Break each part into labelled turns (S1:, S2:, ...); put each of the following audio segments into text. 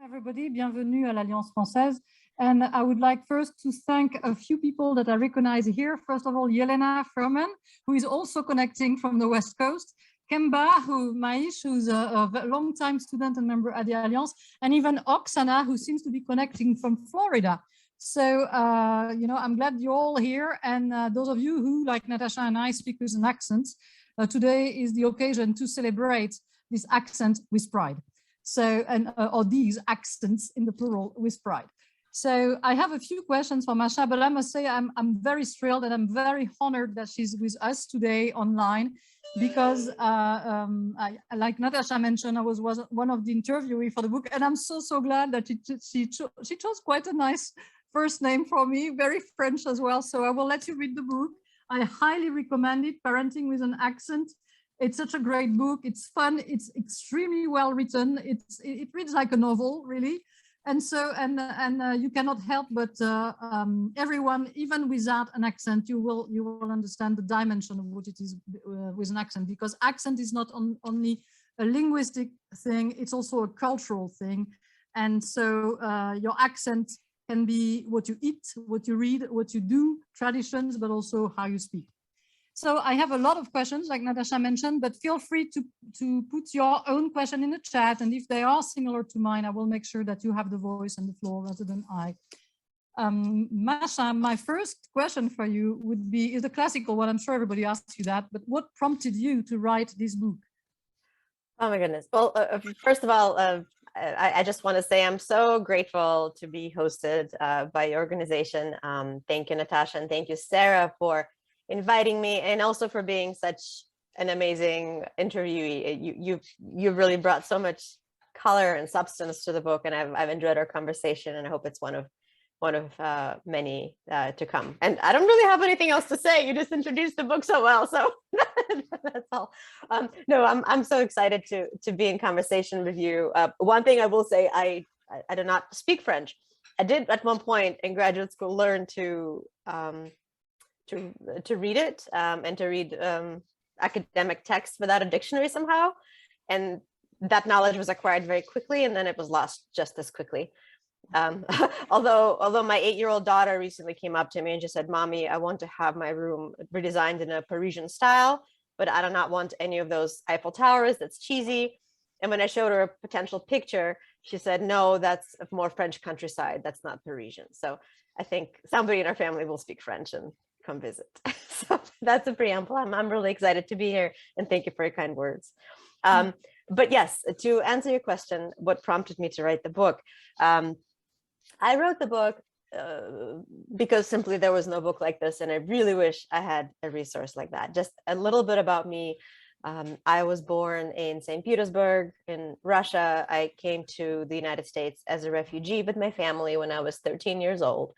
S1: Everybody, bienvenue à l'Alliance Française. And I would like first to thank a few people that I recognize here. First of all, Yelena Furman, who is also connecting from the West Coast. Kemba, Maish, who's a long-time student and member at the Alliance. And even Oksana, who seems to be connecting from Florida. So, I'm glad you're all here. And those of you who, like Natasha and I, speak with an accent, today is the occasion to celebrate this accent with pride. So, or these accents in the plural with pride. So I have a few questions for Masha, but I must say I'm very thrilled and I'm very honored that she's with us today online because like Natasha mentioned, I was one of the interviewees for the book, and I'm so glad that she chose quite a nice first name for me, very French as well. So I will let you read the book. I highly recommend it, Parenting with an Accent. It's such a great book. It's fun. It's extremely well written. It reads like a novel, really. And so, you cannot help but everyone, even without an accent, you will understand the dimension of what it is with an accent, because accent is not only a linguistic thing, it's also a cultural thing. And so your accent can be what you eat, what you read, what you do, traditions, but also how you speak. So I have a lot of questions, like Natasha mentioned, but feel free to put your own question in the chat. And if they are similar to mine, I will make sure that you have the voice and the floor rather than I. Masha, my first question for you would be, is the classical one. I'm sure everybody asks you that, but what prompted you to write this book?
S2: Oh my goodness. Well, first of all, I just want to say I'm so grateful to be hosted by your organization. Thank you, Natasha, and thank you, Sarah, for inviting me, and also for being such an amazing interviewee. You've really brought so much color and substance to the book, and I've enjoyed our conversation, and I hope it's one of many to come. And I don't really have anything else to say. You just introduced the book so well, so that's all. No, I'm so excited to be in conversation with you. One thing I will say, I do not speak French. I did at one point in graduate school learn to read it and to read academic texts without a dictionary somehow. And that knowledge was acquired very quickly, and then it was lost just as quickly. Although my 8-year-old daughter recently came up to me and just said, "Mommy, I want to have my room redesigned in a Parisian style, but I do not want any of those Eiffel Towers. That's cheesy." And when I showed her a potential picture, she said, "No, that's more French countryside. That's not Parisian." So I think somebody in our family will speak French and come visit. So that's a preamble. I'm really excited to be here, and thank you for your kind words. But yes, to answer your question, what prompted me to write the book? I wrote the book because simply there was no book like this, and I really wish I had a resource like that. Just a little bit about me. I was born in St. Petersburg in Russia. I came to the United States as a refugee with my family when I was 13 years old.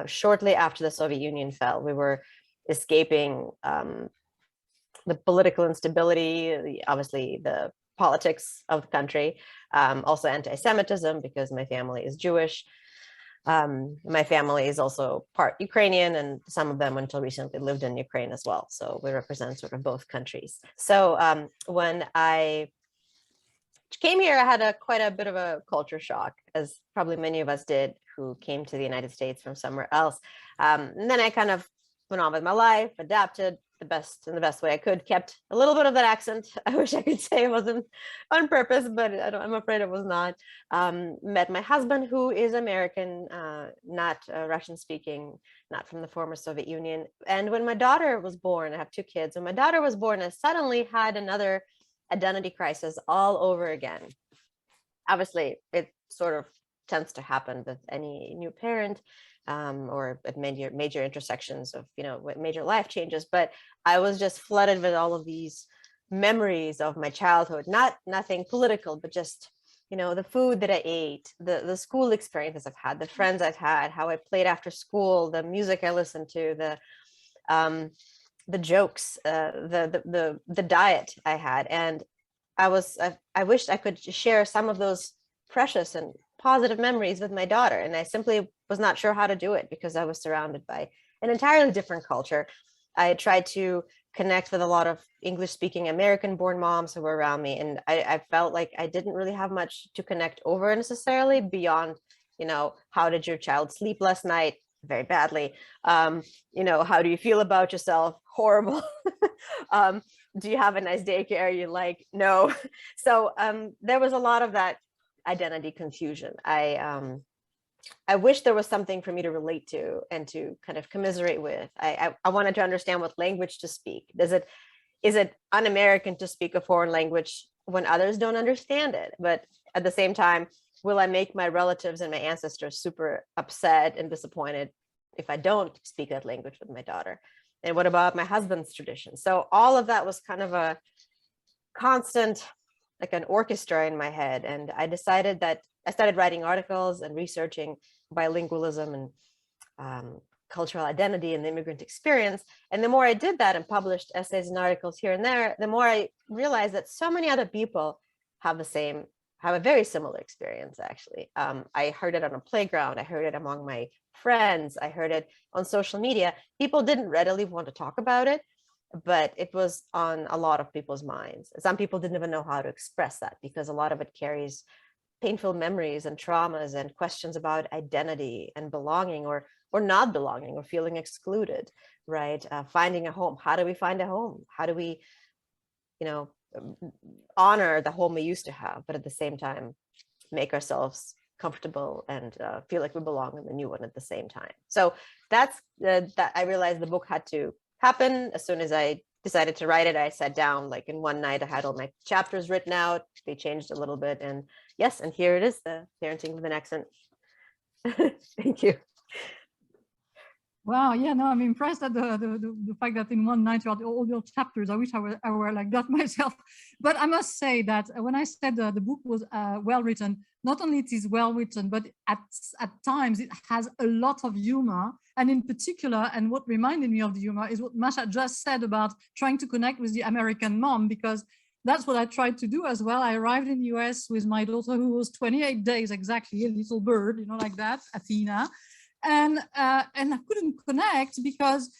S2: Shortly after the Soviet Union fell, we were escaping the political instability, obviously the politics of the country, also anti-Semitism because my family is Jewish. My family is also part Ukrainian, and some of them until recently lived in Ukraine as well. So we represent sort of both countries. So when I came here, I had quite a bit of a culture shock, as probably many of us did who came to the United States from somewhere else. And then I kind of went on with my life, adapted in the best way I could, kept a little bit of that accent. I wish I could say it wasn't on purpose, but I'm afraid it was not. Met my husband, who is American, not Russian speaking, not from the former Soviet Union. And when my daughter was born, I have 2 kids. When my daughter was born, I suddenly had another identity crisis all over again. Obviously, it sort of tends to happen with any new parent, or at major intersections of major life changes. But I was just flooded with all of these memories of my childhood, nothing political, but just the food that I ate, the school experiences I've had, the friends I've had, how I played after school, the music I listened to, the jokes, the diet I had. And I wished I could share some of those precious and positive memories with my daughter, and I simply was not sure how to do it because I was surrounded by an entirely different culture. I tried to connect with a lot of English-speaking American-born moms who were around me, and I felt like I didn't really have much to connect over necessarily beyond, how did your child sleep last night? Very badly. How do you feel about yourself? Horrible. Do you have a nice daycare you like? No. So there was a lot of that identity confusion. I wish there was something for me to relate to and to kind of commiserate with. I wanted to understand what language to speak. Is it un-American to speak a foreign language when others don't understand it? But at the same time, will I make my relatives and my ancestors super upset and disappointed if I don't speak that language with my daughter? And what about my husband's tradition? So all of that was kind of a constant, like an orchestra in my head. And I decided that I started writing articles and researching bilingualism and cultural identity and the immigrant experience. And the more I did that and published essays and articles here and there, the more I realized that so many other people have a very similar experience, actually. I heard it on a playground. I heard it among my friends. I heard it on social media. People didn't readily want to talk about it, but it was on a lot of people's minds. Some people didn't even know how to express that because a lot of it carries painful memories and traumas and questions about identity and belonging or not belonging or feeling excluded, right? Finding a home. How do we find a home? How do we, honor the home we used to have, but at the same time, make ourselves comfortable and feel like we belong in the new one at the same time. So that I realized the book had to happen. As soon as I decided to write it, I sat down like in one night. I had all my chapters written out. They changed a little bit, and yes, and here it is, the Parenting with an Accent. Thank you.
S1: Wow, yeah, no, I'm impressed at the fact that in one night you had all your chapters. I wish I were like that myself. But I must say that when I said the book was well written, not only it is well written, but at times it has a lot of humor. And in particular, and what reminded me of the humor is what Masha just said about trying to connect with the American mom, because that's what I tried to do as well. I arrived in the US with my daughter, who was 28 days exactly, a little bird, like that, Athena. And I couldn't connect because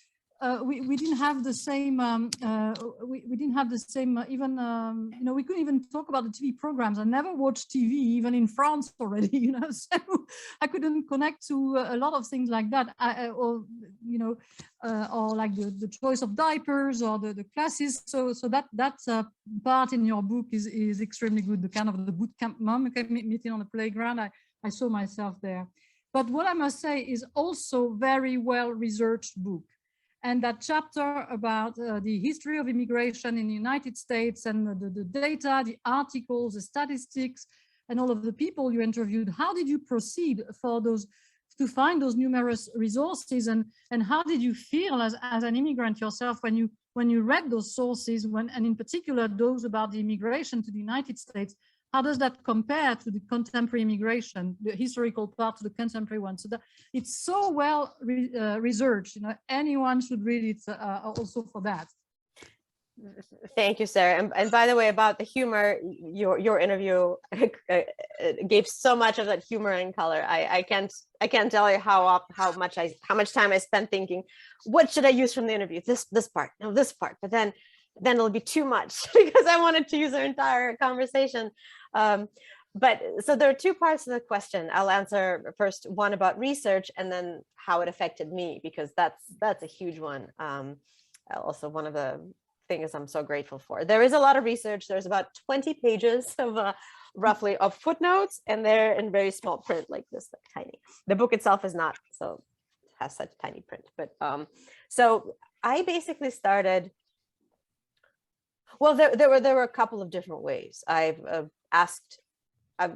S1: we didn't have the same we didn't have the same even we couldn't even talk about the TV programs. I never watched TV even in France already, so I couldn't connect to a lot of things like that, or like the choice of diapers or the classes. So that part in your book is extremely good. The kind of the boot camp mom meeting on the playground. I saw myself there. But what I must say is also very well-researched book. And that chapter about the history of immigration in the United States and the data, the articles, the statistics, and all of the people you interviewed, how did you proceed to find those numerous resources? And how did you feel as an immigrant yourself when you read those sources, and in particular those about the immigration to the United States? How does that compare to the contemporary immigration, the historical part to the contemporary one? So that it's so well researched. Anyone should read it also for that.
S2: Thank you, Sarah. And by the way, about the humor, your interview gave so much of that humor and color. I can't tell you how much time I spent thinking, what should I use from the interview? This part, no, this part, but then it'll be too much because I wanted to use our entire conversation. But so there are two parts of the question. I'll answer first one about research and then how it affected me, because that's a huge one. Also one of the things I'm so grateful for. There is a lot of research. There's about 20 pages of roughly of footnotes, and they're in very small print like this, like tiny. The book itself is not, so has such tiny print. But so I basically started. Well, there were a couple of different ways. I've asked.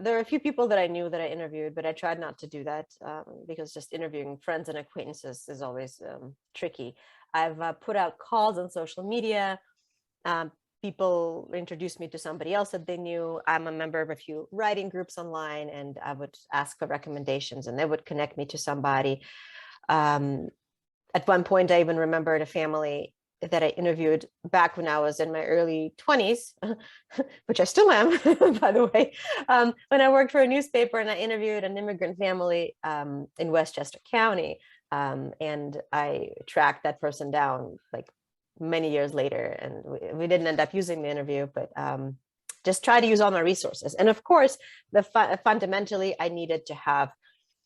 S2: There are a few people that I knew that I interviewed, but I tried not to do that because just interviewing friends and acquaintances is always tricky. I've put out calls on social media. People introduced me to somebody else that they knew. I'm a member of a few writing groups online, and I would ask for recommendations, and they would connect me to somebody. At one point, I even remembered a family that I interviewed back when I was in my early 20s, which I still am, by the way, when I worked for a newspaper and I interviewed an immigrant family in Westchester County. And I tracked that person down like many years later, and we didn't end up using the interview, but just try to use all my resources. And of course, fundamentally, I needed to have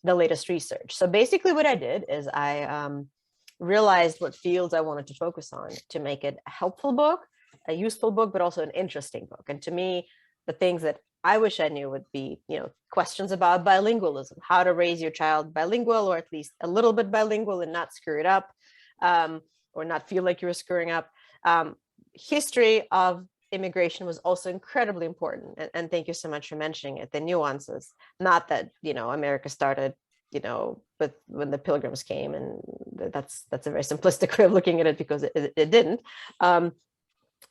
S2: the latest research. So basically what I did is I realized what fields I wanted to focus on to make it a helpful book, a useful book, but also an interesting book. And to me, the things that I wish I knew would be, questions about bilingualism, how to raise your child bilingual, or at least a little bit bilingual and not screw it up, or not feel like you were screwing up. History of immigration was also incredibly important. And thank you so much for mentioning it, the nuances, not that, America started, with when the Pilgrims came, and that's a very simplistic way of looking at it, because it didn't.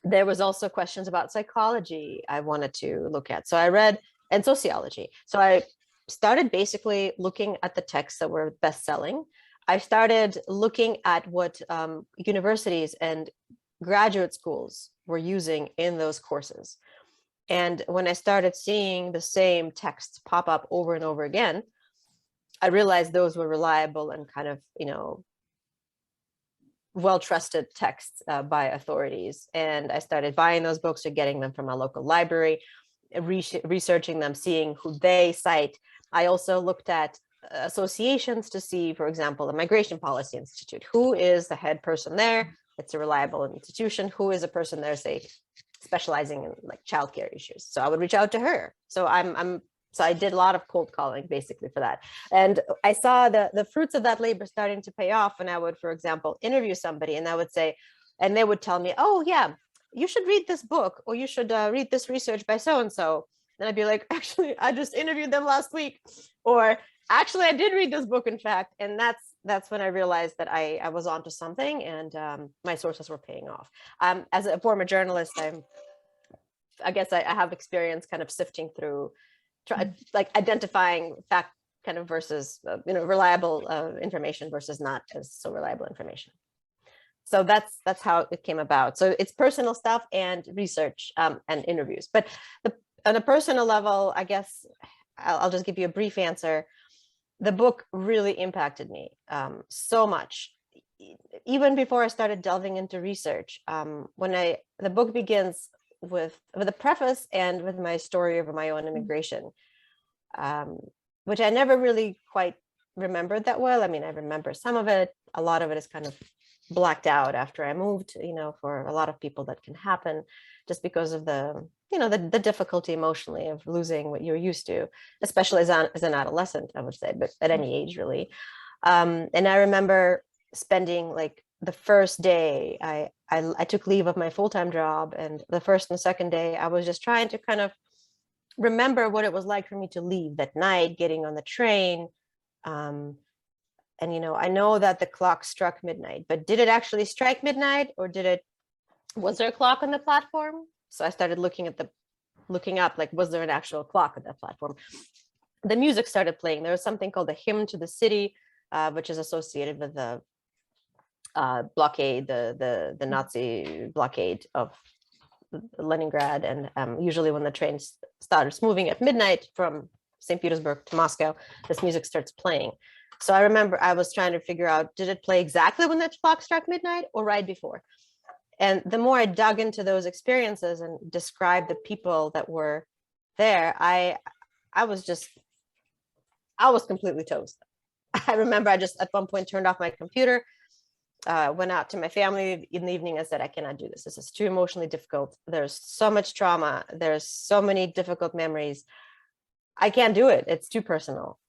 S2: There was also questions about psychology I wanted to look at. So I read, and sociology. So I started basically looking at the texts that were best-selling. I started looking at what universities and graduate schools were using in those courses. And when I started seeing the same texts pop up over and over again, I realized those were reliable and kind of, well-trusted texts by authorities. And I started buying those books or getting them from a local library, researching them, seeing who they cite. I also looked at associations to see, for example, the Migration Policy Institute. Who is the head person there? It's a reliable institution. Who is a person there, say, specializing in like childcare issues? So I would reach out to her. So So I did a lot of cold calling basically for that. And I saw the fruits of that labor starting to pay off when I would, for example, interview somebody, and I would say, and they would tell me, oh yeah, you should read this book, or you should read this research by so-and-so. And I'd be like, actually, I just interviewed them last week. Or actually, I did read this book, in fact. And that's when I realized that I was onto something, and my sources were paying off. As a former journalist, I guess I have experience kind of sifting through, like identifying fact kind of versus reliable information versus not as so reliable information. So that's how it came about. So it's personal stuff and research and interviews. But on a personal level, I guess I'll just give you a brief answer. The book really impacted me so much. Even before I started delving into research, the book begins with a preface and with my story of my own immigration, which I never really quite remembered that well. I mean, I remember some of it. A lot of it is kind of blacked out after I moved, for a lot of people that can happen just because of the difficulty emotionally of losing what you're used to, especially as an adolescent, I would say, but at any age really. And I remember spending like the first day, I took leave of my full-time job, and the first and second day, I was just trying to kind of remember what it was like for me to leave that night, getting on the train. And, I know that the clock struck midnight, but did it actually strike midnight, or was there a clock on the platform? So I started looking up, like, was there an actual clock on that platform? The music started playing. There was something called the Hymn to the City, which is associated with the blockade, the Nazi blockade of Leningrad. And usually when the train starts moving at midnight from St. Petersburg to Moscow, this music starts playing. So I remember I was trying to figure out, did it play exactly when the clock struck midnight or right before? And the more I dug into those experiences and described the people that were there, I was completely toast. I remember I just at one point turned off my computer, went out to my family in the evening and said, I cannot do this. This is too emotionally difficult. There's so much trauma. There's so many difficult memories. I can't do it. It's too personal.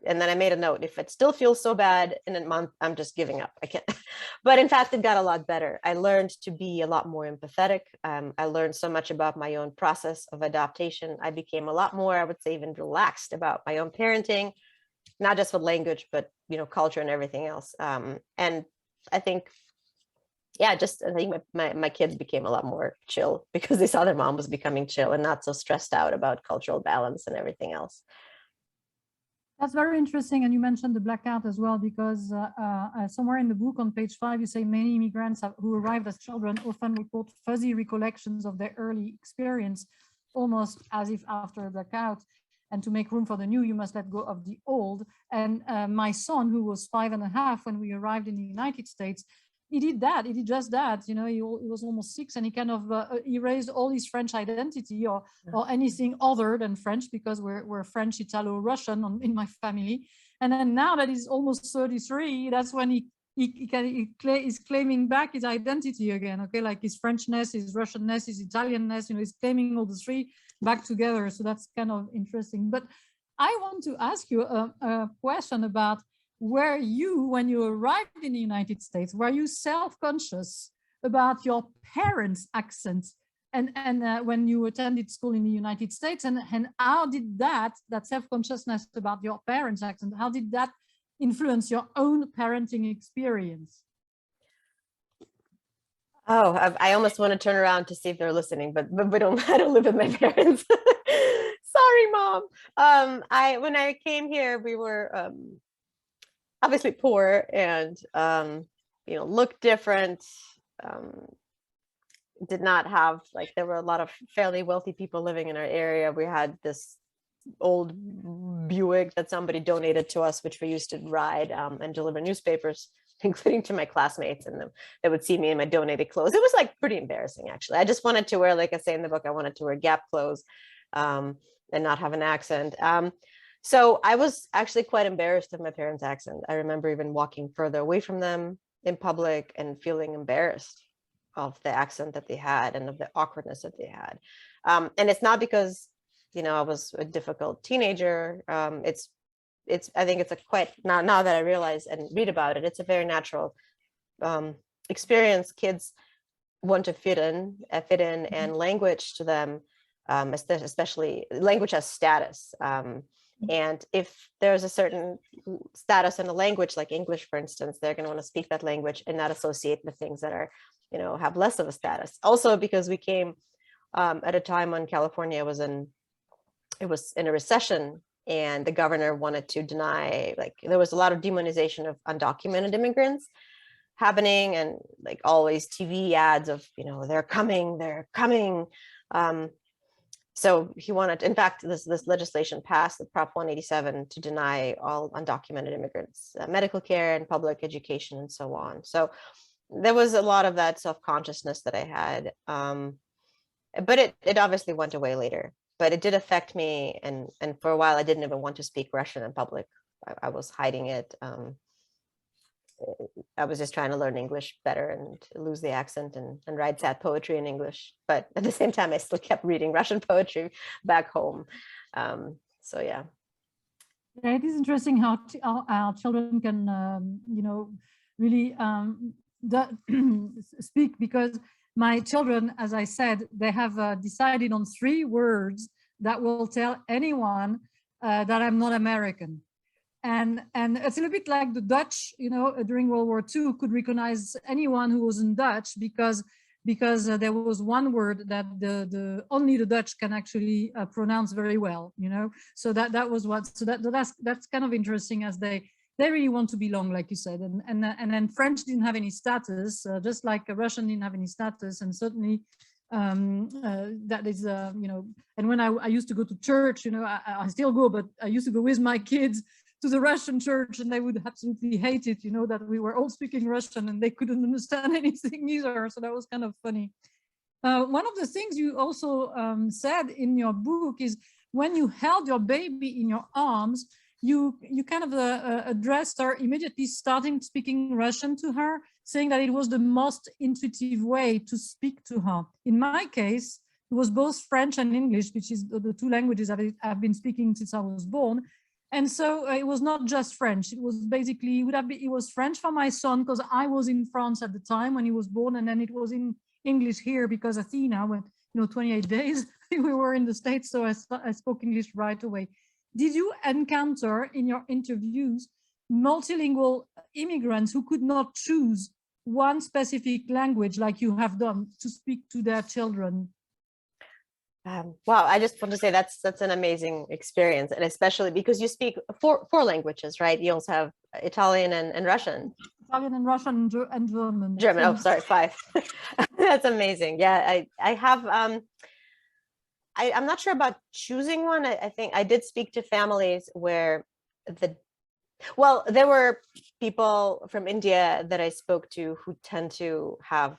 S2: And then I made a note, if it still feels so bad in a month, I'm just giving up. I can't. But in fact, it got a lot better. I learned to be a lot more empathetic. I learned so much about my own process of adaptation. I became a lot more, I would say, even relaxed about my own parenting, not just with language, but, culture and everything else. And I think, I think my kids became a lot more chill because they saw their mom was becoming chill and not so stressed out about cultural balance and everything else.
S1: That's very interesting. And you mentioned the blackout as well, because somewhere in the book on page 5, you say many immigrants who arrived as children often report fuzzy recollections of their early experience, almost as if after a blackout. and to make room for the new, you must let go of the old. And my son, who was 5.5 when we arrived in the United States, he did that. He did just that. You know, he was almost 6, and he kind of erased all his French identity or anything other than French, because we're French, Italo, Russian in my family. And then now that he's almost 33, that's when he's claiming back his identity again. Okay, like his Frenchness, his Russianness, his Italianness. You know, he's claiming all the three back together. So that's kind of interesting. But I want to ask you a question about, were you, when you arrived in the United States, were you self-conscious about your parents' accents and when you attended school in the United States, and how did that self-consciousness about your parents' accent, how did that influence your own parenting experience?
S2: Oh, I almost want to turn around to see if they're listening, but I don't live with my parents. Sorry, Mom. When I came here, we were obviously poor and you know, looked different. Did not have, like, there were a lot of fairly wealthy people living in our area. We had this old Buick that somebody donated to us, which we used to ride and deliver newspapers, including to my classmates, and they would see me in my donated clothes. It was like pretty embarrassing, actually. I just wanted to wear, like I say in the book, I wanted to wear Gap clothes and not have an accent. So I was actually quite embarrassed of my parents' accent. I remember even walking further away from them in public and feeling embarrassed of the accent that they had and of the awkwardness that they had. And it's not because, you know, I was a difficult teenager. I think it's a quite, now that I realize and read about it, it's a very natural experience. Kids want to fit in, and language to them, especially language has status. And if there's a certain status in a language, like English, for instance, they're going to want to speak that language and not associate with things that are, you know, have less of a status. Also, because we came at a time when California was in a recession, and the governor wanted to deny, like, there was a lot of demonization of undocumented immigrants happening, and like always TV ads of, you know, they're coming. So he wanted, in fact, this legislation passed, the Prop 187, to deny all undocumented immigrants medical care and public education and so on. So there was a lot of that self-consciousness that I had, but it obviously went away later. But it did affect me, and for a while I didn't even want to speak Russian in public. I was hiding it. I was just trying to learn English better and lose the accent and write sad poetry in English. But at the same time, I still kept reading Russian poetry back home. So yeah.
S1: Yeah, it is interesting how our children can, you know, really speak, because my children, as I said, they have decided on 3 words that will tell anyone that I'm not American. And it's a little bit like the Dutch, you know, during World War II could recognize anyone who wasn't Dutch because there was one word that only the Dutch can actually pronounce very well, you know. So that was what. So that's kind of interesting, as they really want to belong, like you said. And then French didn't have any status, just like Russian didn't have any status, and certainly. That is, you know, and when I used to go to church, you know, I still go, but I used to go with my kids to the Russian church, and they would absolutely hate it, you know, that we were all speaking Russian and they couldn't understand anything either. So that was kind of funny. One of the things you also said in your book is when you held your baby in your arms, you kind of addressed her immediately, starting speaking Russian to her, saying that it was the most intuitive way to speak to her. In my case, it was both French and English, which is the 2 languages I've been speaking since I was born. And so it was not just French. It was basically, it was French for my son because I was in France at the time when he was born, and then it was in English here because Athena went, you know, 28 days we were in the States, so I spoke English right away. Did you encounter in your interviews multilingual immigrants who could not choose one specific language like you have done to speak to their children?
S2: Wow, I just want to say that's an amazing experience, and especially because you speak four languages, right? You also have Italian and Russian.
S1: Italian and Russian and German.
S2: German. Oh, sorry, 5. That's amazing. Yeah, I have. I'm not sure about choosing one. I think I did speak to families where there were people from India that I spoke to who tend to have,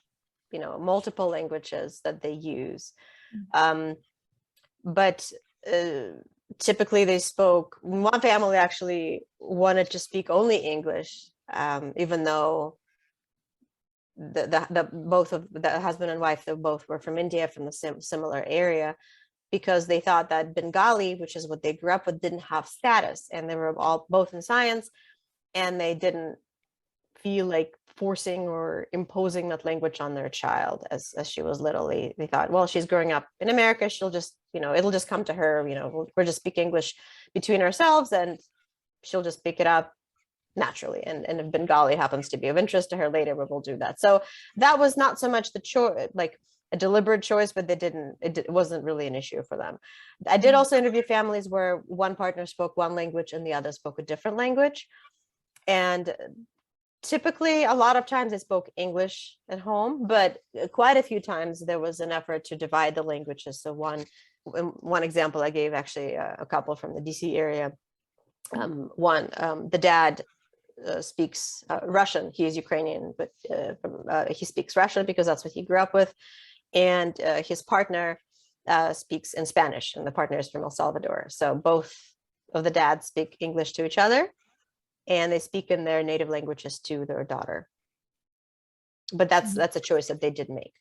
S2: multiple languages that they use. But typically they spoke, one family actually wanted to speak only English, even though the both of the husband and wife, they both were from India, from the similar area, because they thought that Bengali, which is what they grew up with, didn't have status, and they were all both in science, and they didn't feel like forcing or imposing that language on their child as she was little. They thought, well, she's growing up in America, she'll just, it'll just come to her, we're just speak English between ourselves and she'll just pick it up naturally. And if Bengali happens to be of interest to her later, we'll do that. So that was not so much the choice, like a deliberate choice, but it wasn't really an issue for them. I did also interview families where one partner spoke one language and the other spoke a different language. And typically, a lot of times they spoke English at home, but quite a few times there was an effort to divide the languages. So one example I gave, actually, a couple from the DC area. The dad speaks Russian. He is Ukrainian, but he speaks Russian because that's what he grew up with. And his partner speaks in Spanish, and the partner is from El Salvador. So both of the dads speak English to each other, and they speak in their native languages to their daughter. But that's a choice that they did make.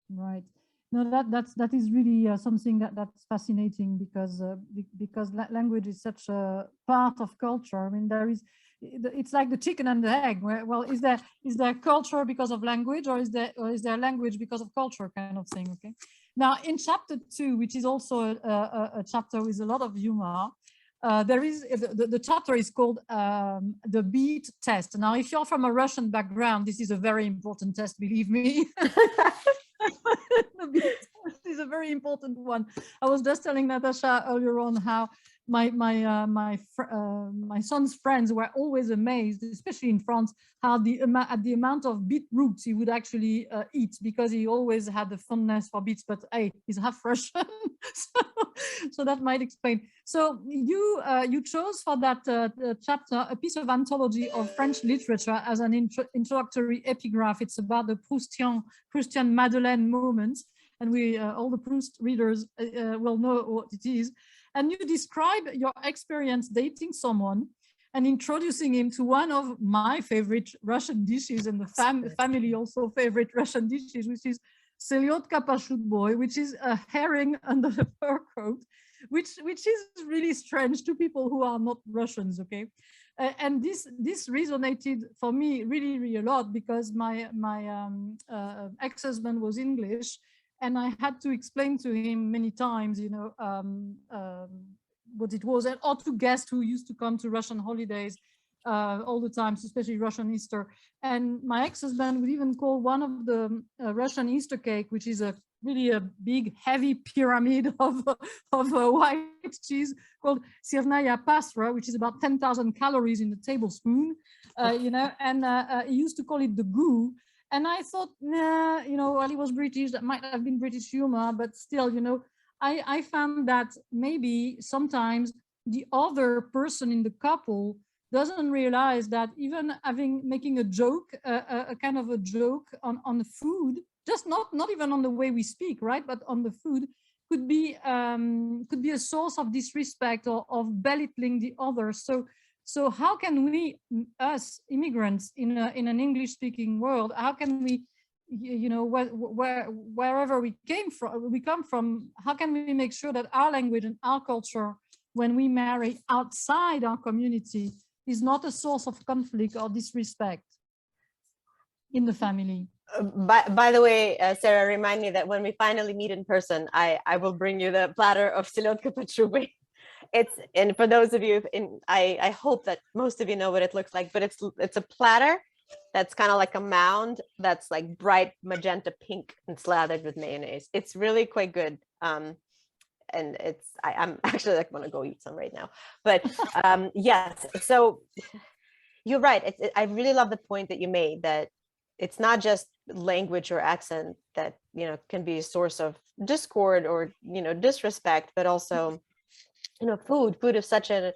S2: Right.
S1: No, that is really something that's fascinating, because language is such a part of culture. I mean, it's like the chicken and the egg. Well, is there culture because of language, or is there language because of culture, kind of thing? Okay. Now, in chapter 2, which is also a chapter with a lot of humor, the chapter is called the beat test. Now, if you're from a Russian background, this is a very important test, believe me. The beat test is a very important one. I was just telling Natasha earlier on how my son's friends were always amazed, especially in France, how at the amount of beetroots he would actually eat, because he always had the fondness for beets. But hey, he's half Russian, so that might explain. So you chose for that chapter a piece of anthology of French literature as an introductory epigraph. It's about the Proustian Madeleine moment, and all the Proust readers will know what it is. And you describe your experience dating someone and introducing him to one of my favorite Russian dishes, and the family also favorite Russian dishes, which is selyotka pashutboy, which is a herring under the fur coat, which is really strange to people who are not Russians, okay? And this resonated for me really, really a lot, because my ex-husband was English, and I had to explain to him many times, what it was, or to guests who used to come to Russian holidays all the time, especially Russian Easter. And my ex-husband would even call one of the Russian Easter cake, which is really a big, heavy pyramid of white cheese, called sirnaya pasra, which is about 10,000 calories in a tablespoon, and he used to call it the goo. And I thought, nah, while he was British, that might have been British humor, but still, I found that maybe sometimes the other person in the couple doesn't realize that even making a joke, a kind of a joke on the food, just not even on the way we speak, right, but on the food, could be a source of disrespect or of belittling the other. So how can we, us immigrants in an English-speaking world, how can we, wherever we come from, how can we make sure that our language and our culture, when we marry outside our community, is not a source of conflict or disrespect in the family?
S2: By the way, Sarah, remind me that when we finally meet in person, I will bring you the platter of selyotka pashutboy. And for those of you, I hope that most of you know what it looks like, but it's a platter that's kind of like a mound that's like bright magenta pink and slathered with mayonnaise. It's really quite good. And I'm actually like want to go eat some right now. But yes, so you're right. I really love the point that you made, that it's not just language or accent that, you know, can be a source of discord or, you know, disrespect, but also, you know, food is such an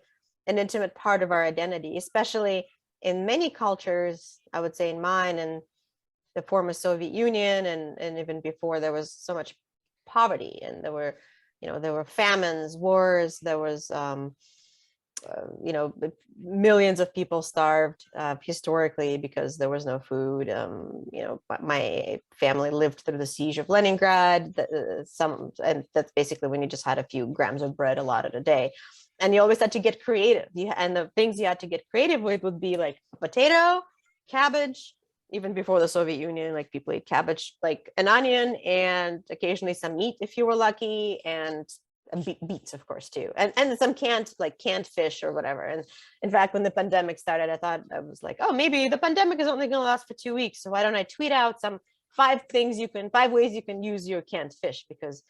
S2: intimate part of our identity, especially in many cultures. I would say in mine and the former Soviet Union, and even before, there was so much poverty, and there were, you know, there were famines, wars, there was you know, millions of people starved historically because there was no food. You know, my family lived through the siege of Leningrad. And that's basically when you just had a few grams of bread allotted a day, and you always had to get creative. And the things you had to get creative with would be like potato, cabbage. Even before the Soviet Union, like people ate cabbage, like an onion, and occasionally some meat if you were lucky, and beets, of course, too, and some canned fish or whatever. And in fact, when the pandemic started, I was like, oh, maybe the pandemic is only going to last for 2 weeks, so why don't I tweet out some 5 ways you can use your canned fish, because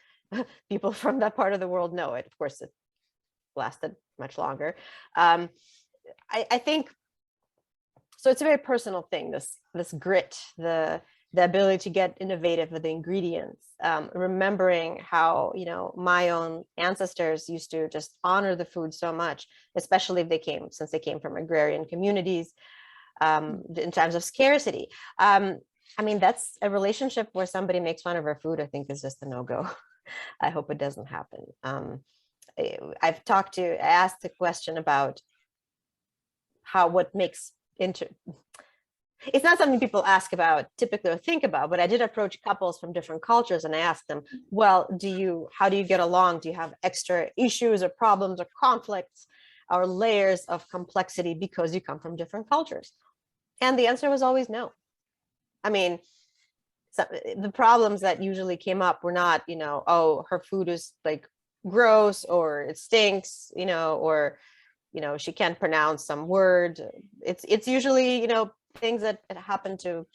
S2: people from that part of the world know it. Of course, it lasted much longer. I think so. It's a very personal thing, this grit, the ability to get innovative with the ingredients, remembering how, you know, my own ancestors used to just honor the food so much, especially if since they came from agrarian communities, in times of scarcity. I mean, that's a relationship where somebody makes fun of our food, I think, is just a no-go. I hope it doesn't happen. I asked a question about what makes it's not something people ask about typically or think about, but I did approach couples from different cultures and I asked them, well, how do you get along? Do you have extra issues or problems or conflicts or layers of complexity because you come from different cultures? And the answer was always no. I mean, the problems that usually came up were not, you know, oh, her food is like gross, or it stinks, you know, or, you know, she can't pronounce some word. It's usually, you know, things that can happen to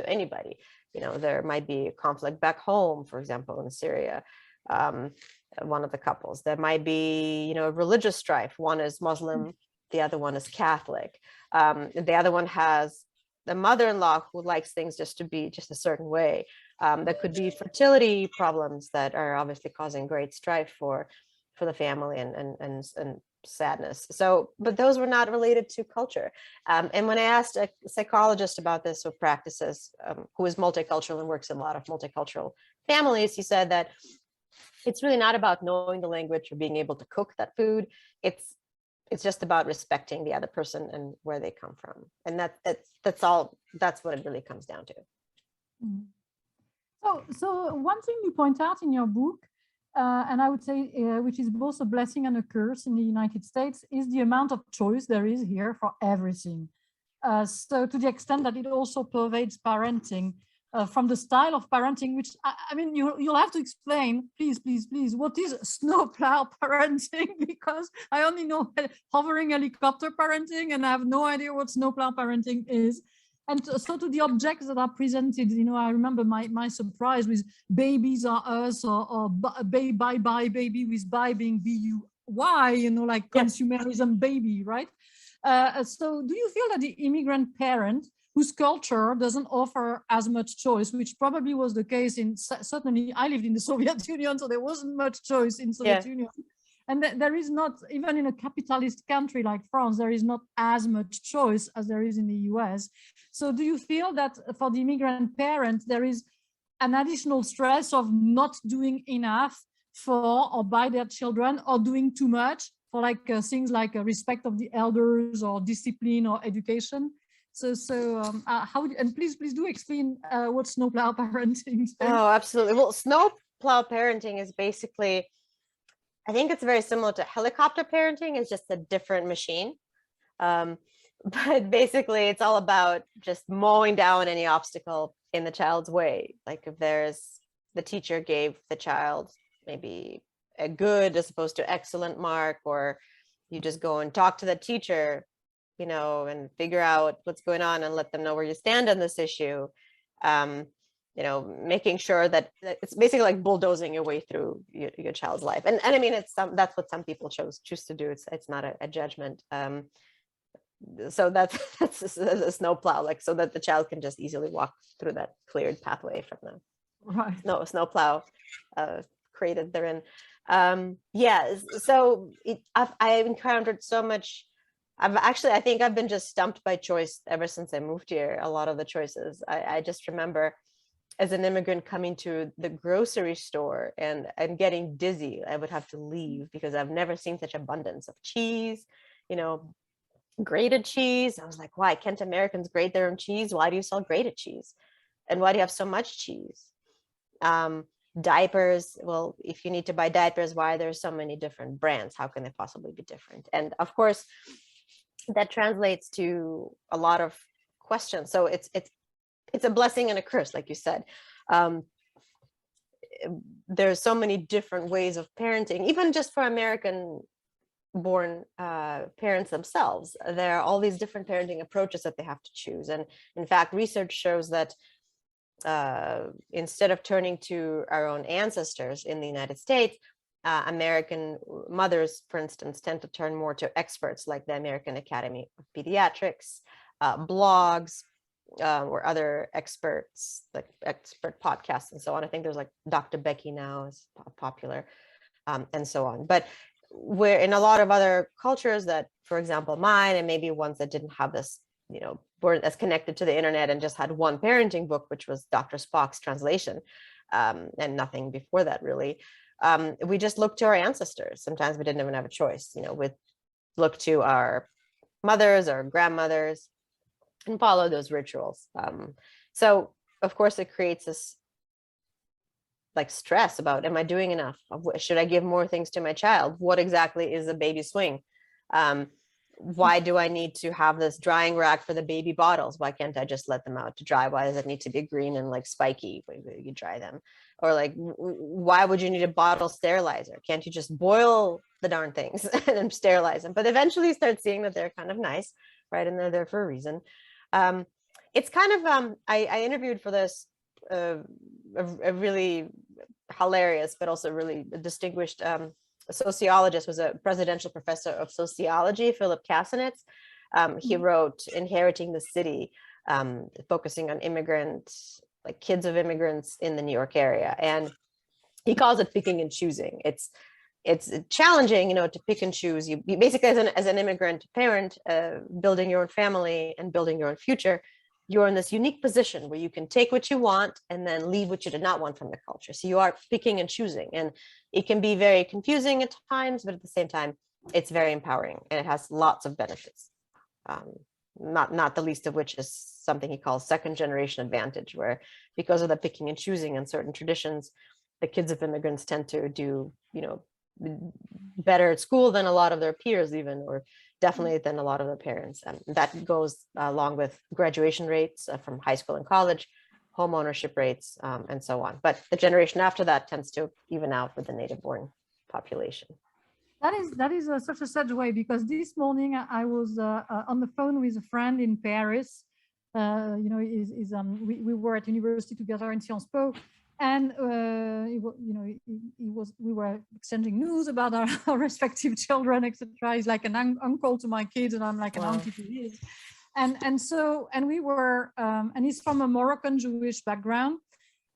S2: anybody. You know, there might be a conflict back home, for example, in Syria, one of the couples. There might be, you know, a religious strife. One is Muslim, the other one is Catholic. The other one has the mother-in-law who likes things just to be just a certain way. There could be fertility problems that are obviously causing great strife for the family and sadness. So, but those were not related to culture. And when I asked a psychologist about this, who practices, who is multicultural and works in a lot of multicultural families, he said that it's really not about knowing the language or being able to cook that food. It's just about respecting the other person and where they come from. And that's all. That's what it really comes down to.
S1: So one thing you point out in your book, and I would say, which is both a blessing and a curse in the United States, is the amount of choice there is here for everything. So to the extent that it also pervades parenting, from the style of parenting, which I mean, you'll have to explain, please, what is snowplow parenting? Because I only know hovering helicopter parenting, and I have no idea what snowplow parenting is. And so to the objects that are presented, you know, I remember my surprise with babies are us, or bye baby, with bye being B-U-Y, you know, like consumerism baby, right? So do you feel that the immigrant parent whose culture doesn't offer as much choice, which probably was the case certainly I lived in the Soviet Union, so there wasn't much choice in Soviet Union. And there is not, even in a capitalist country like France, there is not as much choice as there is in the US. So do you feel that for the immigrant parent, there is an additional stress of not doing enough for or by their children, or doing too much for like things like respect of the elders or discipline or education? So how, and please do explain what snowplow parenting is.
S2: Oh, absolutely. Well, snowplow parenting is basically, I think it's very similar to helicopter parenting. It's just a different machine. But basically it's all about just mowing down any obstacle in the child's way. Like if the teacher gave the child maybe a good as opposed to excellent mark, or you just go and talk to the teacher, you know, and figure out what's going on and let them know where you stand on this issue. You know, making sure that it's basically like bulldozing your way through your child's life. And I mean, that's what some people choose to do. It's not a judgment. so that's a snow plow, like so that the child can just easily walk through that cleared pathway from the snow plow created therein. Yeah, so I've encountered so much. I think I've been just stumped by choice ever since I moved here. A lot of the choices I just remember as an immigrant coming to the grocery store and getting dizzy. I would have to leave because I've never seen such abundance of cheese, grated cheese. I was like, why can't Americans grate their own cheese? Why do you sell grated cheese? And why do you have so much cheese? Diapers. Well, if you need to buy diapers, why are there so many different brands? How can they possibly be different? And of course, that translates to a lot of questions. So it's a blessing and a curse, like you said. There's so many different ways of parenting, even just for American born parents themselves. There are all these different parenting approaches that they have to choose. And in fact, research shows that instead of turning to our own ancestors in the United States, American mothers, for instance, tend to turn more to experts like the American Academy of Pediatrics, blogs, or other experts, like expert podcasts and so on. I think there's like Dr. Becky now is popular, and so on. But we're in a lot of other cultures that, for example, mine, and maybe ones that didn't have this, weren't as connected to the internet and just had one parenting book, which was Dr. Spock's translation, and nothing before that really. We just look to our ancestors. Sometimes we didn't even have a choice. We'd look to our mothers or grandmothers and follow those rituals. So of course it creates this like stress about, am I doing enough? Should I give more things to my child? What exactly is a baby swing? Why do I need to have this drying rack for the baby bottles? Why can't I just let them out to dry? Why does it need to be green and like spiky when you dry them? Or like, why would you need a bottle sterilizer? Can't you just boil the darn things and sterilize them? But eventually you start seeing that they're kind of nice, right? And they're there for a reason. It's kind of, I interviewed for this a really hilarious, but also really distinguished sociologist, was a presidential professor of sociology, Philip Kassenitz. He wrote Inheriting the City, focusing on immigrants, like kids of immigrants in the New York area. And he calls it picking and choosing. It's challenging, to pick and choose. You basically, as an immigrant parent, building your own family and building your own future, you're in this unique position where you can take what you want and then leave what you did not want from the culture. So you are picking and choosing, and it can be very confusing at times, but at the same time, it's very empowering and it has lots of benefits. Not the least of which is something he calls second generation advantage, where because of the picking and choosing and certain traditions, the kids of immigrants tend to do, better at school than a lot of their peers even, or definitely than a lot of their parents. And that goes along with graduation rates from high school and college, home ownership rates, and so on. But the generation after that tends to even out with the native born population.
S1: That is such a sad way, because this morning I was on the phone with a friend in Paris. We were at university together in Sciences Po, and we were exchanging news about our respective children, etc. He's like an uncle to my kids, and I'm like an auntie to his. And we were, and he's from a Moroccan Jewish background.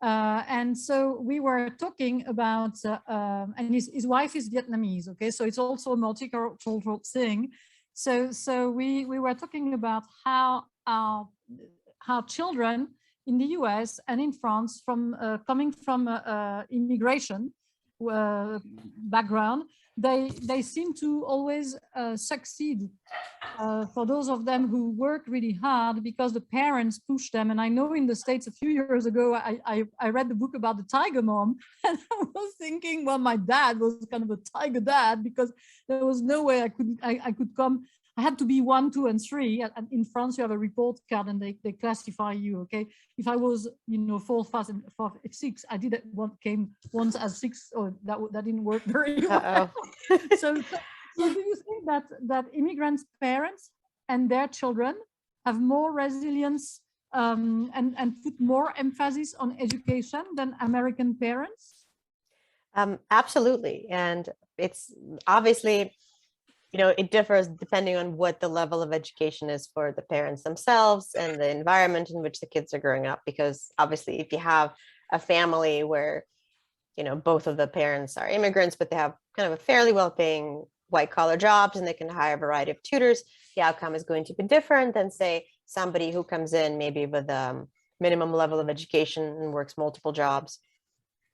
S1: And so we were talking about, and his wife is Vietnamese, okay? So it's also a multicultural thing. So we were talking about how children in the US and in France, coming from immigration background, they seem to always succeed. For those of them who work really hard because the parents push them. And I know in the States a few years ago, I read the book about the tiger mom, and I was thinking, well, my dad was kind of a tiger dad, because there was no way I could come. I had to be 1, 2, and 3. And in France, you have a report card and they classify you. Okay, if I was 4, 5, and 6, I did came once as 6. Oh, that didn't work very well. So do you think that immigrants' parents and their children have more resilience and put more emphasis on education than American parents?
S2: Absolutely, and it's obviously, it differs depending on what the level of education is for the parents themselves and the environment in which the kids are growing up. Because obviously, if you have a family where, both of the parents are immigrants, but they have kind of a fairly well-paying white-collar jobs and they can hire a variety of tutors, the outcome is going to be different than, say, somebody who comes in maybe with a minimum level of education and works multiple jobs.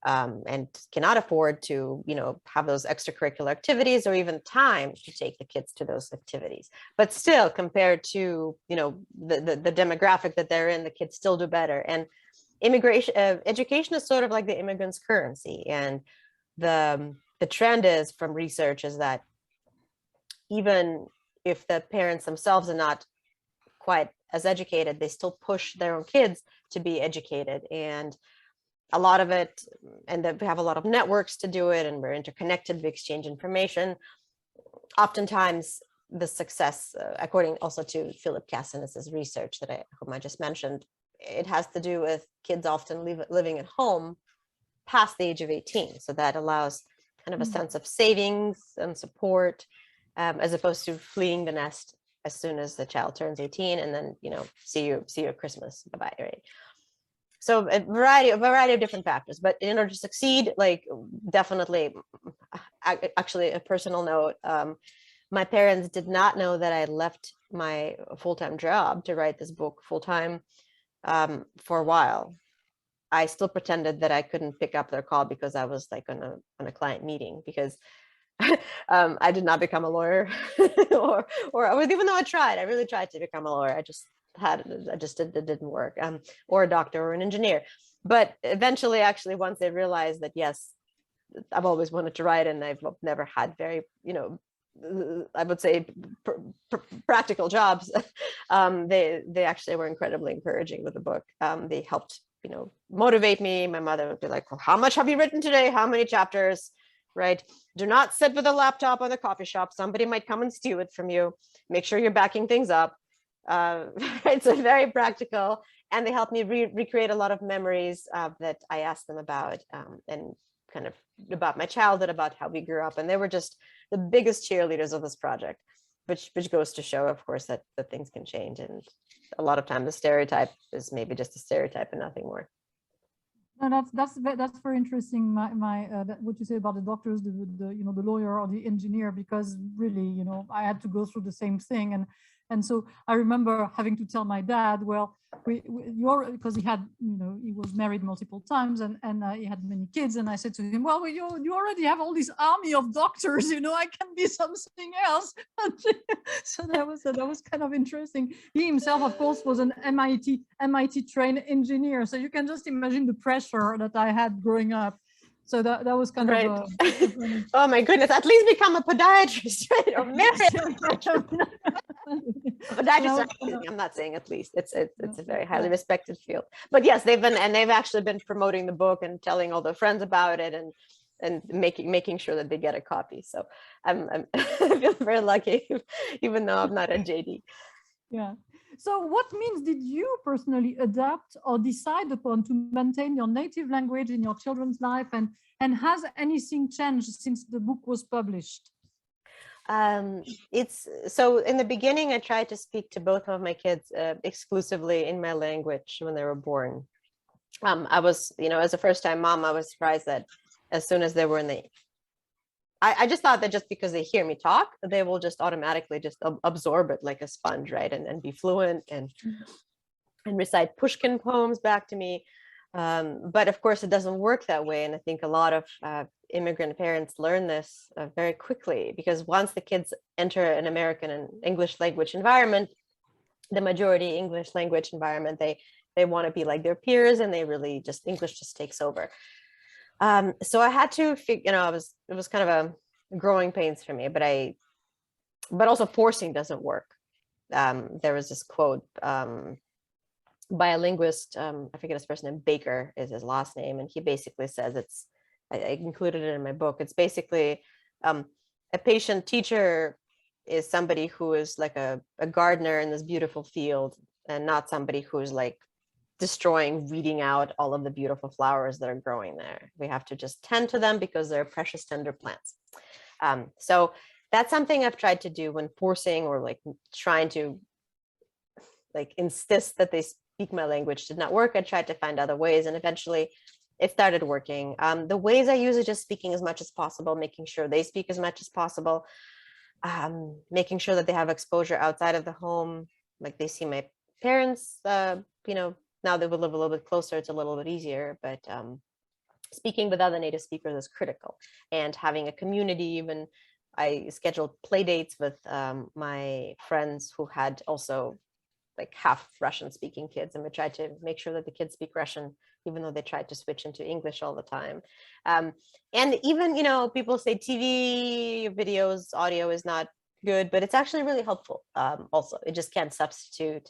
S2: And cannot afford to, have those extracurricular activities or even time to take the kids to those activities. But still, compared to, the demographic that they're in, the kids still do better. And education is sort of like the immigrant's currency. And the trend is from research is that even if the parents themselves are not quite as educated, they still push their own kids to be educated. And a lot of it, and we have a lot of networks to do it, and we're interconnected, we exchange information. Oftentimes the success, according also to Philip Cassinus's research whom I just mentioned, it has to do with kids often living at home past the age of 18. So that allows kind of a sense of savings and support, as opposed to fleeing the nest as soon as the child turns 18 and then, see you at Christmas, bye-bye, right? So a variety of different factors, but in order to succeed, like definitely, actually a personal note, my parents did not know that I left my full-time job to write this book full-time for a while. I still pretended that I couldn't pick up their call because I was like on a client meeting, because I did not become a lawyer or even though I really tried to become a lawyer. It didn't work, or a doctor or an engineer. But eventually, actually, once they realized that, yes, I've always wanted to write and I've never had very, I would say practical jobs, they actually were incredibly encouraging with the book. They helped, motivate me. My mother would be like, well, how much have you written today? How many chapters? Right? Do not sit with a laptop on the coffee shop. Somebody might come and steal it from you. Make sure you're backing things up. It's very practical, and they helped me recreate a lot of memories that I asked them about, and kind of about my childhood, about how we grew up, and they were just the biggest cheerleaders of this project, which goes to show, of course, that things can change, and a lot of times the stereotype is maybe just a stereotype and nothing more.
S1: No, that's very interesting. What you say about the doctors, the lawyer or the engineer, because really, I had to go through the same thing, and so I remember having to tell my dad, well, because he had, he was married multiple times and he had many kids, and I said to him, well, you already have all this army of doctors, I can be something else. So that was kind of interesting. He himself, of course, was an MIT trained engineer, so you can just imagine the pressure that I had growing up. So that was kind
S2: right.
S1: of
S2: oh my goodness, at least become a podiatrist, right? Or podiatrist. I'm not saying at least. It's a very highly respected field. But yes, they've actually been promoting the book and telling all their friends about it, and making sure that they get a copy. So I feel very lucky, even though I'm not a JD.
S1: Yeah. So what means did you personally adapt or decide upon to maintain your native language in your children's life, and has anything changed since the book was published?
S2: It's so in the beginning, I tried to speak to both of my kids exclusively in my language when they were born. I was, as a first-time mom, I was surprised that as soon as they were I just thought that just because they hear me talk, they will just automatically just absorb it like a sponge, right? And be fluent and recite Pushkin poems back to me. But of course, it doesn't work that way. And I think a lot of immigrant parents learn this very quickly, because once the kids enter an American and English language environment, the majority English language environment, they want to be like their peers, and they really just, English just takes over. So I had to figure, it was kind of a growing pains for me, but also forcing doesn't work. There was this quote by a linguist, I forget his first name, Baker is his last name. And he basically says I included it in my book. It's basically a patient teacher is somebody who is like a gardener in this beautiful field, and not somebody who's like destroying, weeding out all of the beautiful flowers that are growing there. We have to just tend to them because they're precious, tender plants. So that's something I've tried to do when forcing or like trying to like insist that they speak my language did not work. I tried to find other ways, and eventually it started working. The ways I use it, just speaking as much as possible, making sure they speak as much as possible, making sure that they have exposure outside of the home, like they see my parents, you know, now that we live a little bit closer, it's a little bit easier, but speaking with other native speakers is critical. And having a community, even I scheduled play dates with my friends who had also like half Russian speaking kids, and we tried to make sure that the kids speak Russian, even though they tried to switch into English all the time. And even, you know, people say TV videos, audio is not good, but it's actually really helpful. Also, it just can't substitute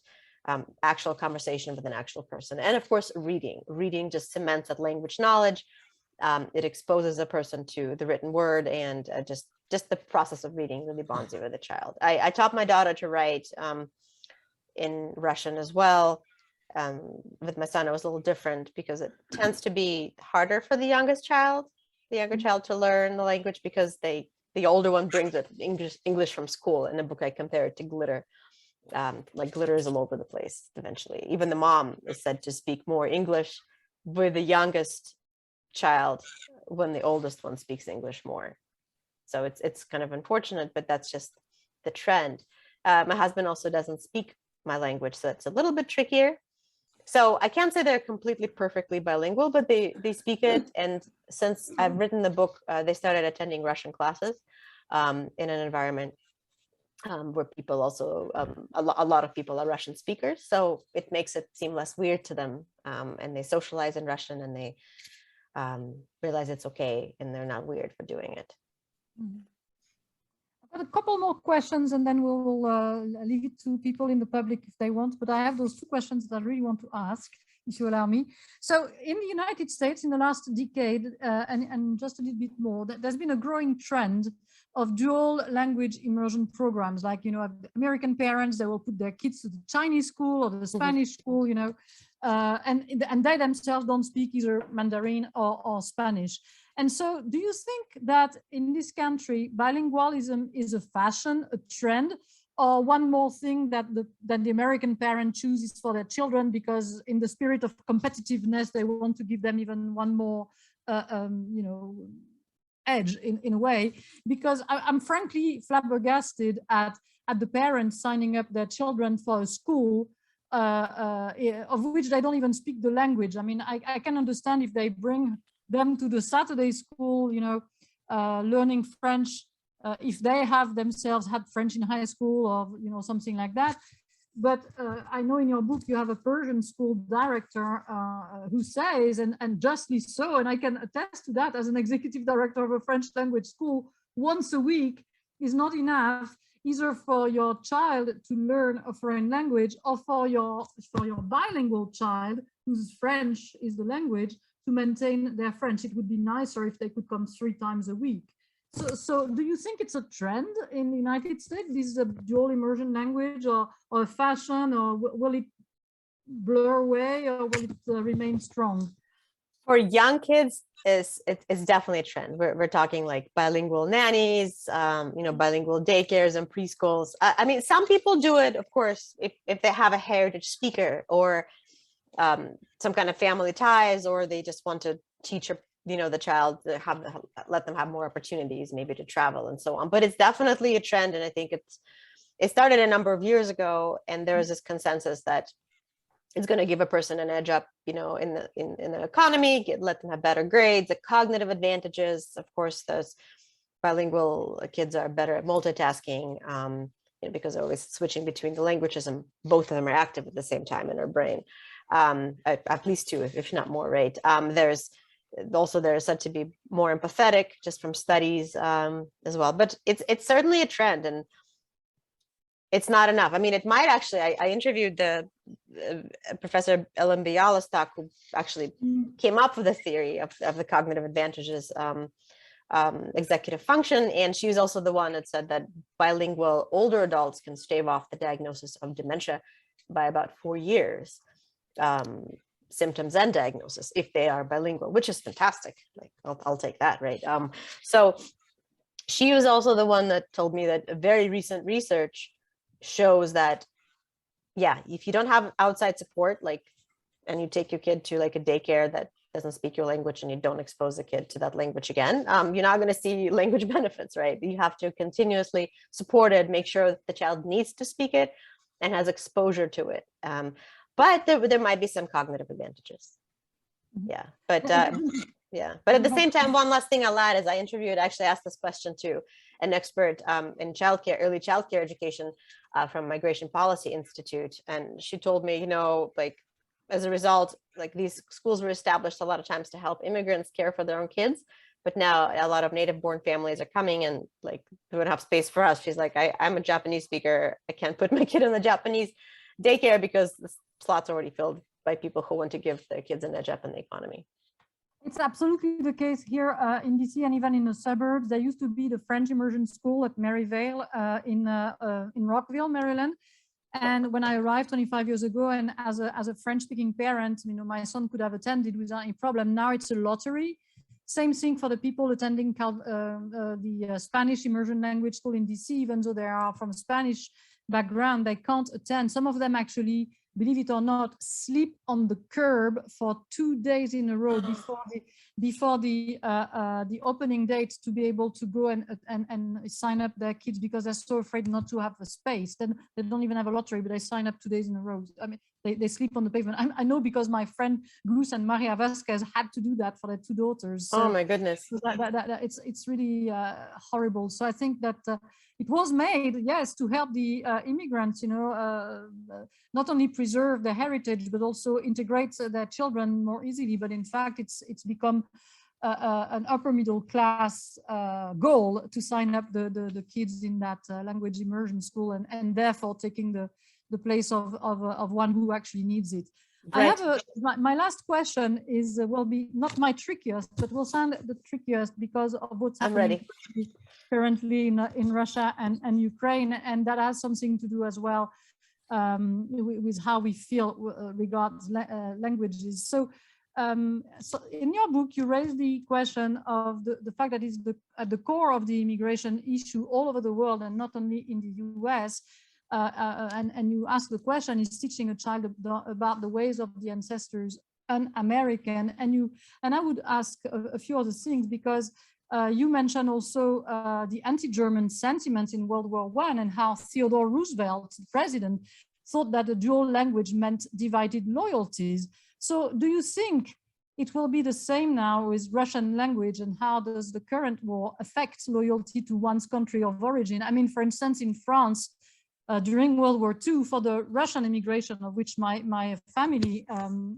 S2: actual conversation with an actual person. And of course, reading just cements that language knowledge. It exposes a person to the written word, and just the process of reading really bonds you with the child. I taught my daughter to write in Russian as well. With my son, it was a little different because it tends to be harder for the younger child to learn the language, because the older one brings it English from school. In the book, I compare it to glitter. Like glitter is all over the place eventually. Even the mom is said to speak more English with the youngest child when the oldest one speaks English more. So it's kind of unfortunate, but that's just the trend. My husband also doesn't speak my language, so it's a little bit trickier. So I can't say they're completely perfectly bilingual, but they speak it. And since I've written the book, they started attending Russian classes in an environment where people also, a lot of people are Russian speakers. So it makes it seem less weird to them. And they socialize in Russian, and they realize it's okay, and they're not weird for doing it.
S1: I've got a couple more questions, and then we will leave it to people in the public if they want. But I have those two questions that I really want to ask, if you allow me. So in the United States, in the last decade, and just a little bit more, there's been a growing trend of dual language immersion programs. Like, you know, American parents, they will put their kids to the Chinese school or the Spanish school, you know, and they themselves don't speak either Mandarin or Spanish. And so do you think that in this country, bilingualism is a fashion, a trend, or one more thing that the American parent chooses for their children because in the spirit of competitiveness, they want to give them even one more, you know, edge in a way? Because I'm frankly flabbergasted at the parents signing up their children for a school of which they don't even speak the language. I mean, I can understand if they bring them to the Saturday school, you know, learning French, if they have themselves had French in high school or, you know, something like that. But I know in your book, you have a Persian school director who says, and justly so, and I can attest to that as an executive director of a French language school, once a week is not enough, either for your child to learn a foreign language or for your bilingual child whose French is the language to maintain their French. It would be nicer if they could come 3 times a week. So do you think it's a trend in the United States, this dual immersion language, or a fashion, or will it blur away, or will it remain strong?
S2: For young kids, it's definitely a trend. We're talking like bilingual nannies, you know, bilingual daycares and preschools. I mean, some people do it, of course, if they have a heritage speaker or some kind of family ties, or they just want to teach, you know, the child to let them have more opportunities, maybe to travel and so on. But it's definitely a trend, and I think it started a number of years ago, and there is this consensus that it's going to give a person an edge up, you know, in the economy, let them have better grades, the cognitive advantages. Of course, those bilingual kids are better at multitasking, you know, because they're always switching between the languages, and both of them are active at the same time in their brain. At least 2, if not more, right? There's said to be more empathetic, just from studies as well. But it's certainly a trend, and it's not enough. I mean, it might actually. I interviewed the Professor Ellen Bialystok, who actually came up with the theory of the cognitive advantages, executive function, and she was also the one that said that bilingual older adults can stave off the diagnosis of dementia by about 4 years. Symptoms and diagnosis if they are bilingual, which is fantastic. Like I'll take that, right? So she was also the one that told me that very recent research shows that, yeah, if you don't have outside support, like, and you take your kid to like a daycare that doesn't speak your language and you don't expose the kid to that language again, you're not going to see language benefits, right? You have to continuously support it, make sure that the child needs to speak it and has exposure to it. But there might be some cognitive advantages. Yeah, but yeah, but at the same time, one last thing I'll add is I actually asked this question to an expert in childcare, early childcare education from Migration Policy Institute, and she told me, like, as a result, like, these schools were established a lot of times to help immigrants care for their own kids, but now a lot of native-born families are coming and like they don't have space for us. She's like, I'm a Japanese speaker. I can't put my kid in the Japanese daycare because the slot's already filled by people who want to give their kids an edge up in the economy.
S1: It's absolutely the case here in DC and even in the suburbs. There used to be the French Immersion School at Maryvale in Rockville, Maryland. And when I arrived 25 years ago, and as a French-speaking parent, my son could have attended without any problem. Now it's a lottery. Same thing for the people attending the Spanish Immersion Language School in DC. Even though they are from a Spanish background, they can't attend. Some of them actually, believe it or not, sleep on the curb for 2 days in a row before the opening date to be able to go and sign up their kids, because they're so afraid not to have a space. Then they don't even have a lottery, but they sign up 2 days in a row. I mean, they sleep on the pavement. I know because my friend Gus and Maria Vasquez had to do that for their 2 daughters. So,
S2: oh my goodness.
S1: So it's really horrible. So I think that it was made, yes, to help the immigrants, not only preserve their heritage, but also integrate their children more easily. But in fact, it's become an upper middle class goal to sign up the kids in that language immersion school, and therefore taking the place of one who actually needs it. Right. I have my last question will be not my trickiest, but will sound the trickiest because of what's happening currently in Russia and Ukraine, and that has something to do as well with how we feel regards languages. So in your book, you raise the question of the fact that it's at the core of the immigration issue all over the world, and not only in the US. And you ask the question, is teaching a child about the ways of the ancestors un-American? And I would ask a few other things, because you mentioned also the anti-German sentiment in World War I, and how Theodore Roosevelt, the president, thought that a dual language meant divided loyalties. So do you think it will be the same now with Russian language, and how does the current war affect loyalty to one's country of origin? I mean, for instance, in France, during World War II, for the Russian immigration, of which my family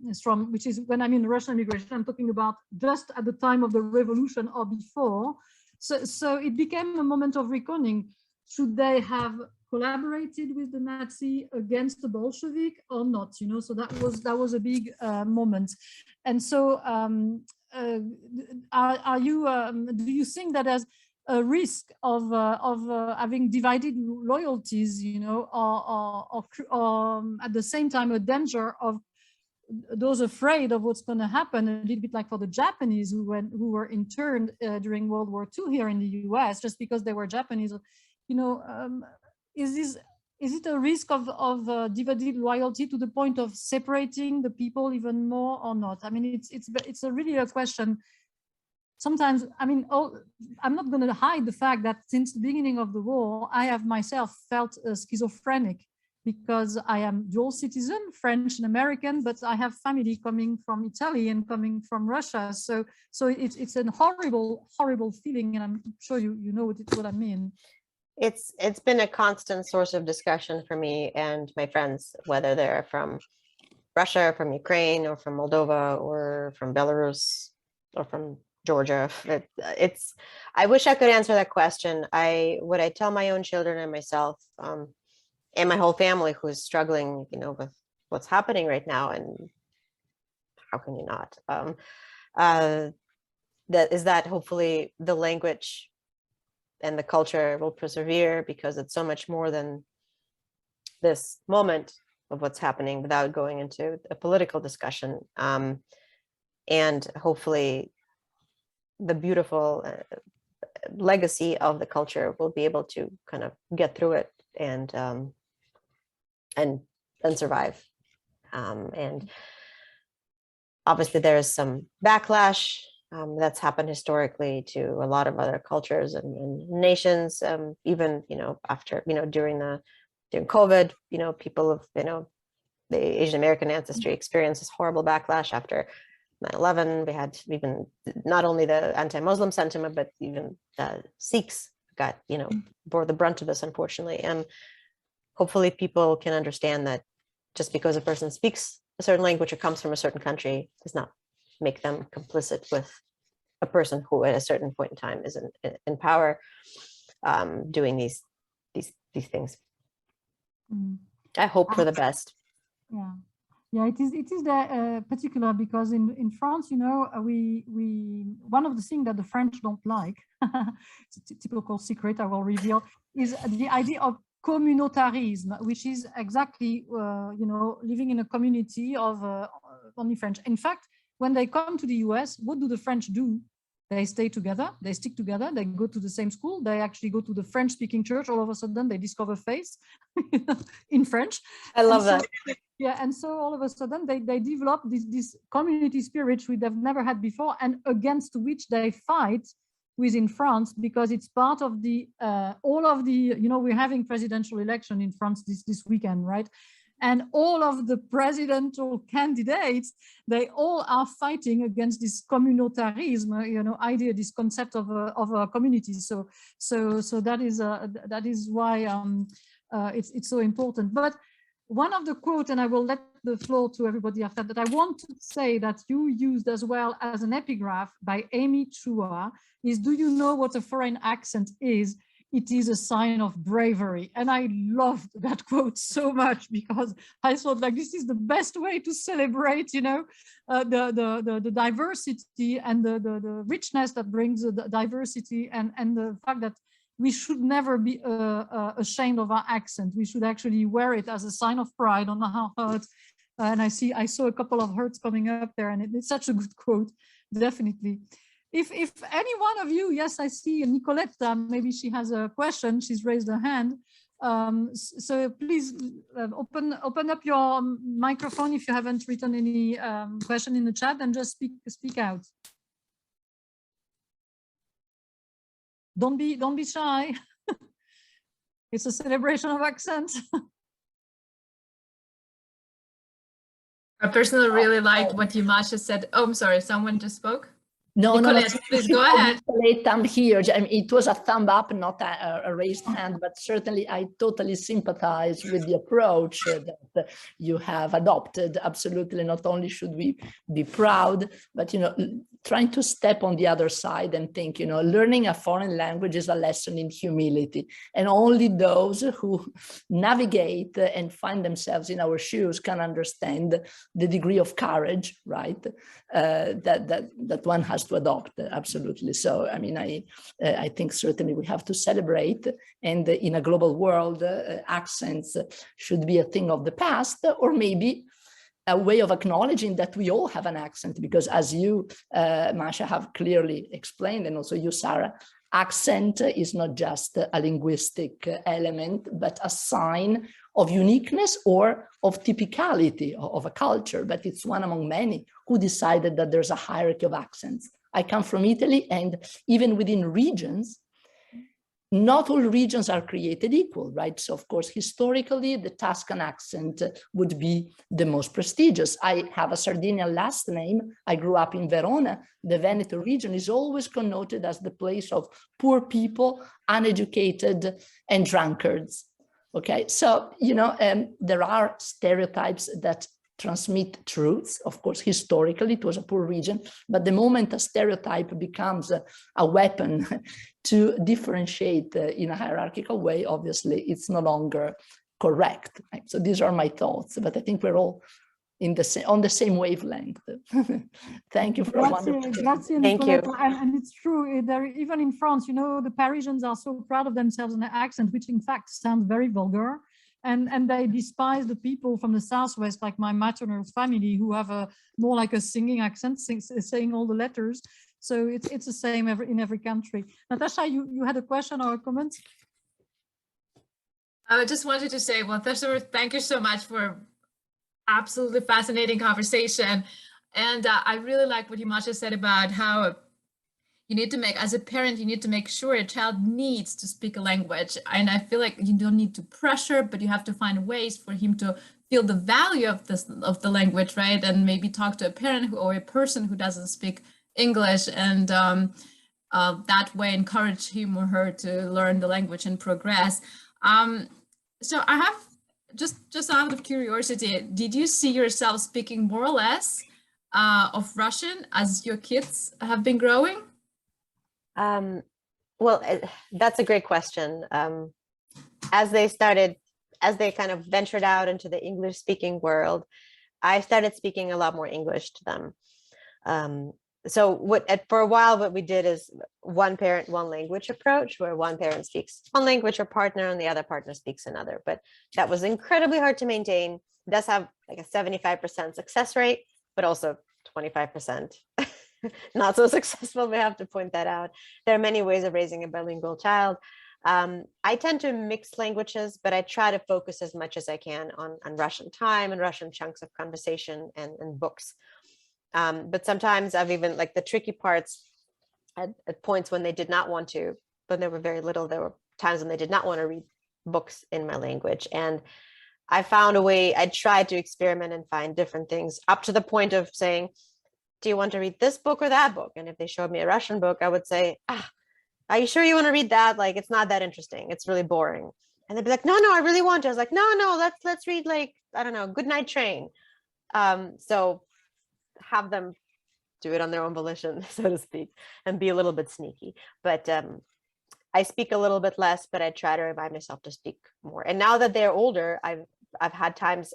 S1: is from, which is, when I mean Russian immigration, I'm talking about just at the time of the revolution or before. So it became a moment of reckoning. Should they have collaborated with the Nazi against the Bolshevik or not? So that was a big moment. And so do you think that as a risk of having divided loyalties, or at the same time a danger of those afraid of what's going to happen, a little bit like for the Japanese who were interned during World War II here in the US just because they were Japanese? Is it a risk of divided loyalty to the point of separating the people even more or not? I mean, it's really a question. Sometimes, I mean, I'm not going to hide the fact that since the beginning of the war, I have myself felt schizophrenic, because I am dual citizen, French and American, but I have family coming from Italy and coming from Russia. So it's a horrible, horrible feeling, and I'm sure you know what I mean.
S2: It's been a constant source of discussion for me and my friends, whether they're from Russia, from Ukraine, or from Moldova, or from Belarus, or from Georgia. I wish I could answer that question. What I tell my own children and myself, and my whole family who is struggling, with what's happening right now, and how can you not? That hopefully the language and the culture will persevere, because it's so much more than this moment of what's happening, without going into a political discussion. And hopefully the beautiful legacy of the culture will be able to kind of get through it and survive. And obviously there is some backlash that's happened historically to a lot of other cultures and nations, even, after, during COVID, people of, the Asian American ancestry experienced this horrible backlash after 9/11. We had even not only the anti-Muslim sentiment, but even Sikhs got, bore the brunt of this, unfortunately. And hopefully people can understand that just because a person speaks a certain language or comes from a certain country does not make them complicit with a person who at a certain point in time is in power, doing these things. I hope for the best.
S1: Yeah, it is particular because in France, we one of the things that the French don't like, it's a typical secret I will reveal, is the idea of communautarism, which is exactly living in a community of only French. In fact, when they come to the US, what do the French do? They stay together, they stick together, they go to the same school, they actually go to the French-speaking church. All of a sudden, they discover faith in French.
S2: I love that.
S1: Yeah, and so all of a sudden, they develop this community spirit which they've never had before, and against which they fight within France, because it's part of the all of the, we're having presidential election in France this weekend, right? And all of the presidential candidates, they all are fighting against this communautarism, idea, this concept of a community. So that is why it's so important. But one of the quotes, and I will let the floor to everybody after that, I want to say that you used as well as an epigraph by Amy Chua is, do you know what a foreign accent is? It is a sign of bravery. And I loved that quote so much, because I thought, like, this is the best way to celebrate, the diversity and the richness that brings the diversity, and the fact that we should never be ashamed of our accent. We should actually wear it as a sign of pride on our heart. And I saw a couple of hearts coming up there, and it's such a good quote, definitely. If any one of you, yes, I see Nicoletta, maybe she has a question, she's raised her hand. So please open up your microphone if you haven't written any question in the chat, and just speak out. Don't be shy. It's a celebration of accent.
S3: I personally really liked what you, Masha, said. Oh, I'm sorry, someone just spoke.
S4: No,
S3: Nicolette, please go ahead.
S4: Nicolette, I'm here. I mean, it was a thumb up, not a raised hand, but certainly I totally sympathize with the approach that you have adopted. Absolutely, not only should we be proud, but trying to step on the other side and think, learning a foreign language is a lesson in humility, and only those who navigate and find themselves in our shoes can understand the degree of courage, right? That one has to adopt. Absolutely. So, I mean, I think certainly we have to celebrate, and in a global world, accents should be a thing of the past, or maybe a way of acknowledging that we all have an accent, because as you, Masha, have clearly explained, and also you, Sarah, accent is not just a linguistic element, but a sign of uniqueness or of typicality of a culture, but it's one among many. Who decided that there's a hierarchy of accents? I come from Italy, and even within regions, not all regions are created equal, right? So of course, historically, the Tuscan accent would be the most prestigious. I have a Sardinian last name. I grew up in Verona. The Veneto region is always connoted as the place of poor people, uneducated, and drunkards. Okay, so, there are stereotypes that transmit truths. Of course, historically, it was a poor region, but the moment a stereotype becomes a weapon to differentiate in a hierarchical way, obviously, it's no longer correct. Right? So these are my thoughts, but I think we're all on the same wavelength. Thank you for a wonderful.
S2: Thank you.
S1: And it's true, even in France, the Parisians are so proud of themselves and their accent, which in fact sounds very vulgar. and they despise the people from the Southwest, like my maternal family, who have a more like a singing accent, saying all the letters. So it's the same in every country. Natasha, you had a question or a comment?
S3: I just wanted to say, well, thank you so much for absolutely fascinating conversation. And I really like what Masha said about how you need to make, as a parent, you need to make sure a child needs to speak a language. And I feel like you don't need to pressure, but you have to find ways for him to feel the value of the language, right? And maybe talk to a parent or a person who doesn't speak English, and that way encourage him or her to learn the language and progress. So I have just out of curiosity, did you see yourself speaking more or less of Russian as your kids have been growing?
S2: Well, that's a great question. As they kind of ventured out into the English speaking world, I started speaking a lot more English to them. So for a while, what we did is one parent, one language approach, where one parent speaks one language or partner and the other partner speaks another. But that was incredibly hard to maintain. It does have like a 75% success rate, but also 25% not so successful. We have to point that out. There are many ways of raising a bilingual child. I tend to mix languages, but I try to focus as much as I can on Russian time and Russian chunks of conversation and books. But sometimes I've even, like, the tricky parts at points when they did not want to, when they were very little, there were times when they did not want to read books in my language. And I found a way, I tried to experiment and find different things, up to the point of saying, do you want to read this book or that book? And if they showed me a Russian book, I would say, are you sure you want to read that? Like, it's not that interesting. It's really boring. And they'd be like, no, I really want to. I was like, no, let's read, like, I don't know, Goodnight Train. So have them do it on their own volition, so to speak, and be a little bit sneaky. But I speak a little bit less, but I try to remind myself to speak more. And now that they're older, I've had times,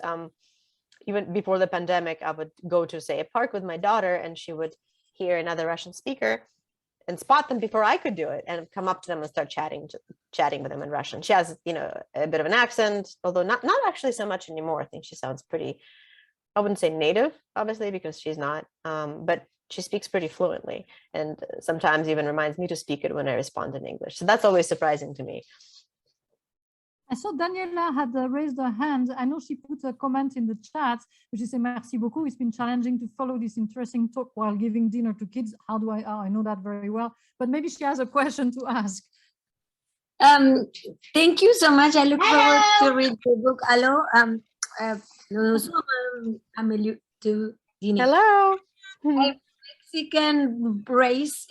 S2: even before the pandemic, I would go to, say, a park with my daughter, and she would hear another Russian speaker and spot them before I could do it, and come up to them and start chatting with them in Russian. She has, a bit of an accent, although not actually so much anymore. I think she sounds pretty, I wouldn't say native, obviously, because she's not, but she speaks pretty fluently, and sometimes even reminds me to speak it when I respond in English. So that's always surprising to me.
S1: I saw Daniela had raised her hand. I know she put a comment in the chat, which is, Maxiboku. It's been challenging to follow this interesting talk while giving dinner to kids. How do I know that very well, but maybe she has a question to ask.
S5: Thank you so much. I look forward to read the book. Hello.
S2: Hello.
S5: I'm Mexican race,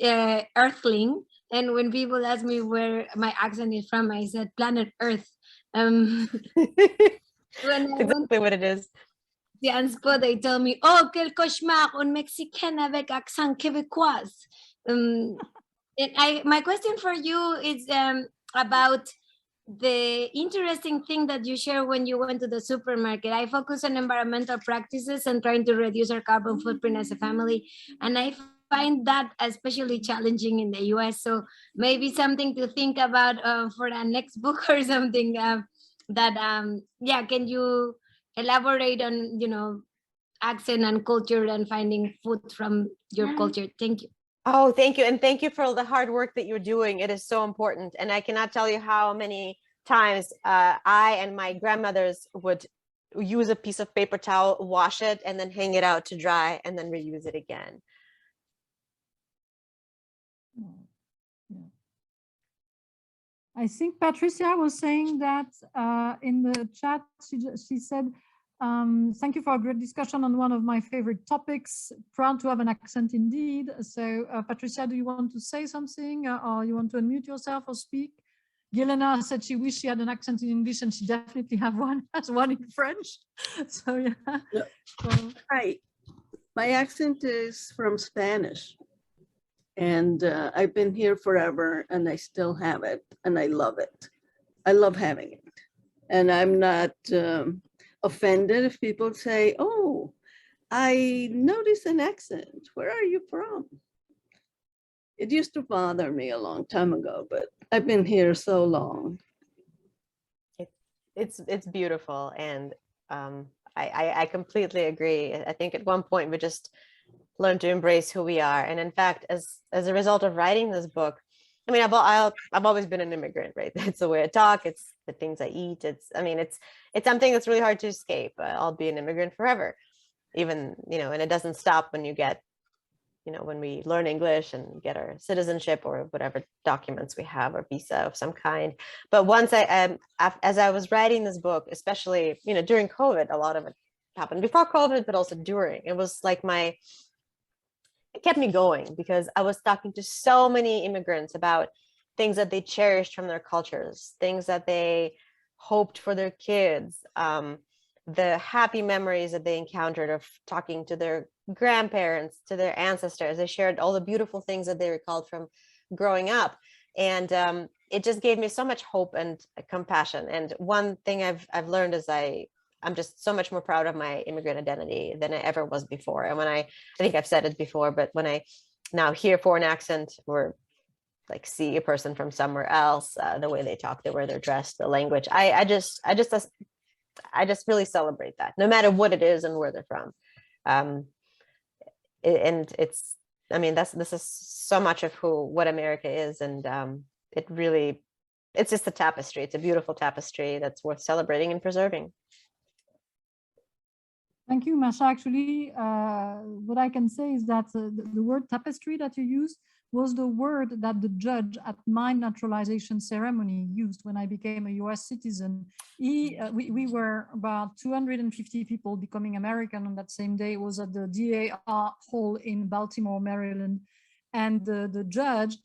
S5: earthling, and when people ask me where my accent is from, I said planet Earth. That's
S2: exactly what it is.
S5: The Anspo, they tell me, oh, quel cauchemar, un Mexicain avec accent québécois. My question for you is about the interesting thing that you share when you went to the supermarket. I focus on environmental practices and trying to reduce our carbon footprint as a family. And I find that especially challenging in the US. So maybe something to think about for the next book or something can you elaborate on, accent and culture and finding food from your culture? Thank you.
S2: Oh, thank you. And thank you for all the hard work that you're doing. It is so important. And I cannot tell you how many times I and my grandmothers would use a piece of paper towel, wash it, and then hang it out to dry, and then reuse it again.
S1: Yeah. I think Patricia was saying that in the chat, she said, thank you for a great discussion on one of my favorite topics. Proud to have an accent indeed. So Patricia, do you want to say something, or you want to unmute yourself or speak? Yelena said she wished she had an accent in English, and she definitely has one in French. So yeah. So.
S6: Hi, my accent is from Spanish, and I've been here forever, and I still have it, and I love it. I love having it, and I'm not offended if people say, oh, I notice an accent. Where are you from? It used to bother me a long time ago, but I've been here so long.
S2: it's beautiful, and I completely agree. I think at one point we just learn to embrace who we are, and in fact, as a result of writing this book, I mean, I've always been an immigrant, right? It's the way I talk, it's the things I eat, it's something that's really hard to escape. I'll be an immigrant forever, even, and it doesn't stop when you get, when we learn English and get our citizenship or whatever documents we have, or visa of some kind. But once as I was writing this book, especially, during COVID, a lot of it happened before COVID, but also during. It was like it kept me going, because I was talking to so many immigrants about things that they cherished from their cultures, things that they hoped for their kids, the happy memories that they encountered of talking to their grandparents, to their ancestors. They shared all the beautiful things that they recalled from growing up. And it just gave me so much hope and compassion. And one thing I've learned is I'm just so much more proud of my immigrant identity than I ever was before. And when I think I've said it before, but when I now hear foreign accent, or like see a person from somewhere else, the way they talk, the way they're dressed, the language, I just really celebrate that, no matter what it is and where they're from. And it's, I mean, this is so much of what America is. And it's just a tapestry. It's a beautiful tapestry that's worth celebrating and preserving.
S1: Thank you, Masha. Actually, what I can say is that the word tapestry that you used was the word that the judge at my naturalization ceremony used when I became a US citizen. We were about 250 people becoming American on that same day. It was at the DAR hall in Baltimore, Maryland. And the judge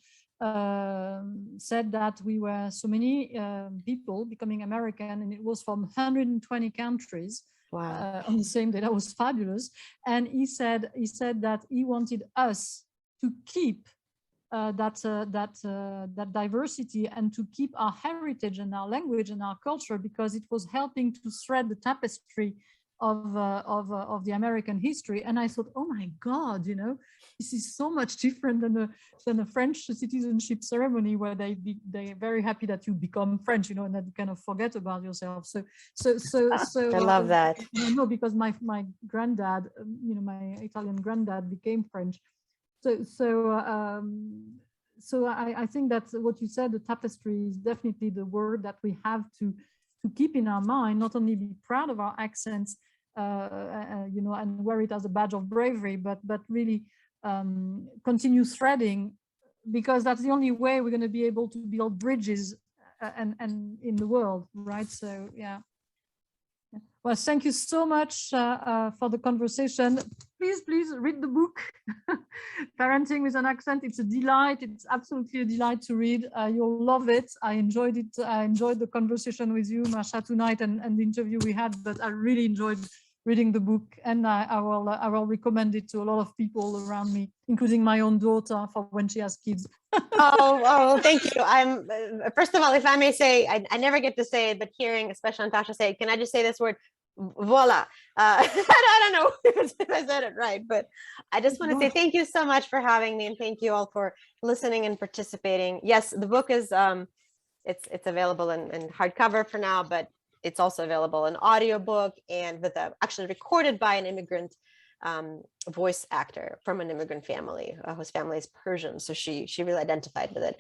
S1: said that we were so many people becoming American, and it was from 120 countries.
S2: Wow.
S1: On the same day. That was fabulous. And he said that he wanted us to keep that diversity, and to keep our heritage and our language and our culture, because it was helping to thread the tapestry of the American history. And I thought, oh my God, this is so much different than a French citizenship ceremony, where they're very happy that you become French, and that you kind of forget about yourself. So
S2: I love that.
S1: No, because my granddad, my Italian granddad became French. So I think that what you said, the tapestry, is definitely the word that we have to keep in our mind, not only be proud of our accents, and wear it as a badge of bravery, but really continue threading, because that's the only way we're going to be able to build bridges and in the world, right? So yeah. Well, thank you so much for the conversation. Please read the book, Parenting with an Accent. It's a delight. It's absolutely a delight to read. You'll love it. I enjoyed it. I enjoyed the conversation with you, Masha, tonight, and the interview we had, but I really enjoyed reading the book, and I will recommend it to a lot of people around me, including my own daughter, for when she has kids.
S2: Oh, thank you. I'm first of all, if I may say, I never get to say it, but hearing especially Natasha say, can I just say this word? Voila. I don't know if I said it right, but I just want to say thank you so much for having me, and thank you all for listening and participating. Yes, the book is it's available in hardcover for now, but it's also available in audiobook, and with actually recorded by an immigrant voice actor from an immigrant family whose family is Persian, so she really identified with it.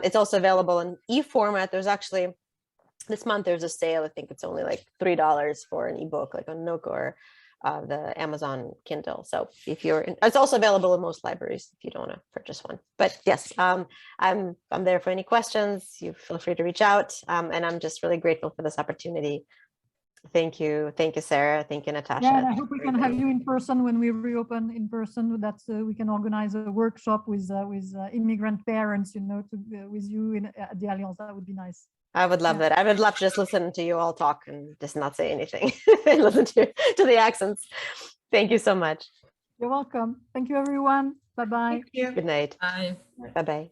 S2: It's also available in e-format. There's actually, this month there's a sale. I think it's only like $3 for an ebook, like on Nook or the Amazon Kindle. So if it's also available in most libraries if you don't want to purchase one. But yes, I'm there for any questions. You feel free to reach out, and I'm just really grateful for this opportunity. Thank you, Sarah. Thank you, Natasha.
S1: Yeah, and I hope we can have you in person when we reopen in person. That we can organize a workshop with immigrant parents, with you at the Alliance. That would be nice.
S2: I would love that. I would love to just listen to you all talk and just not say anything. Listen to the accents. Thank you so much.
S1: You're welcome. Thank you, everyone. Bye-bye.
S2: Good night.
S3: Bye.
S2: Bye-bye.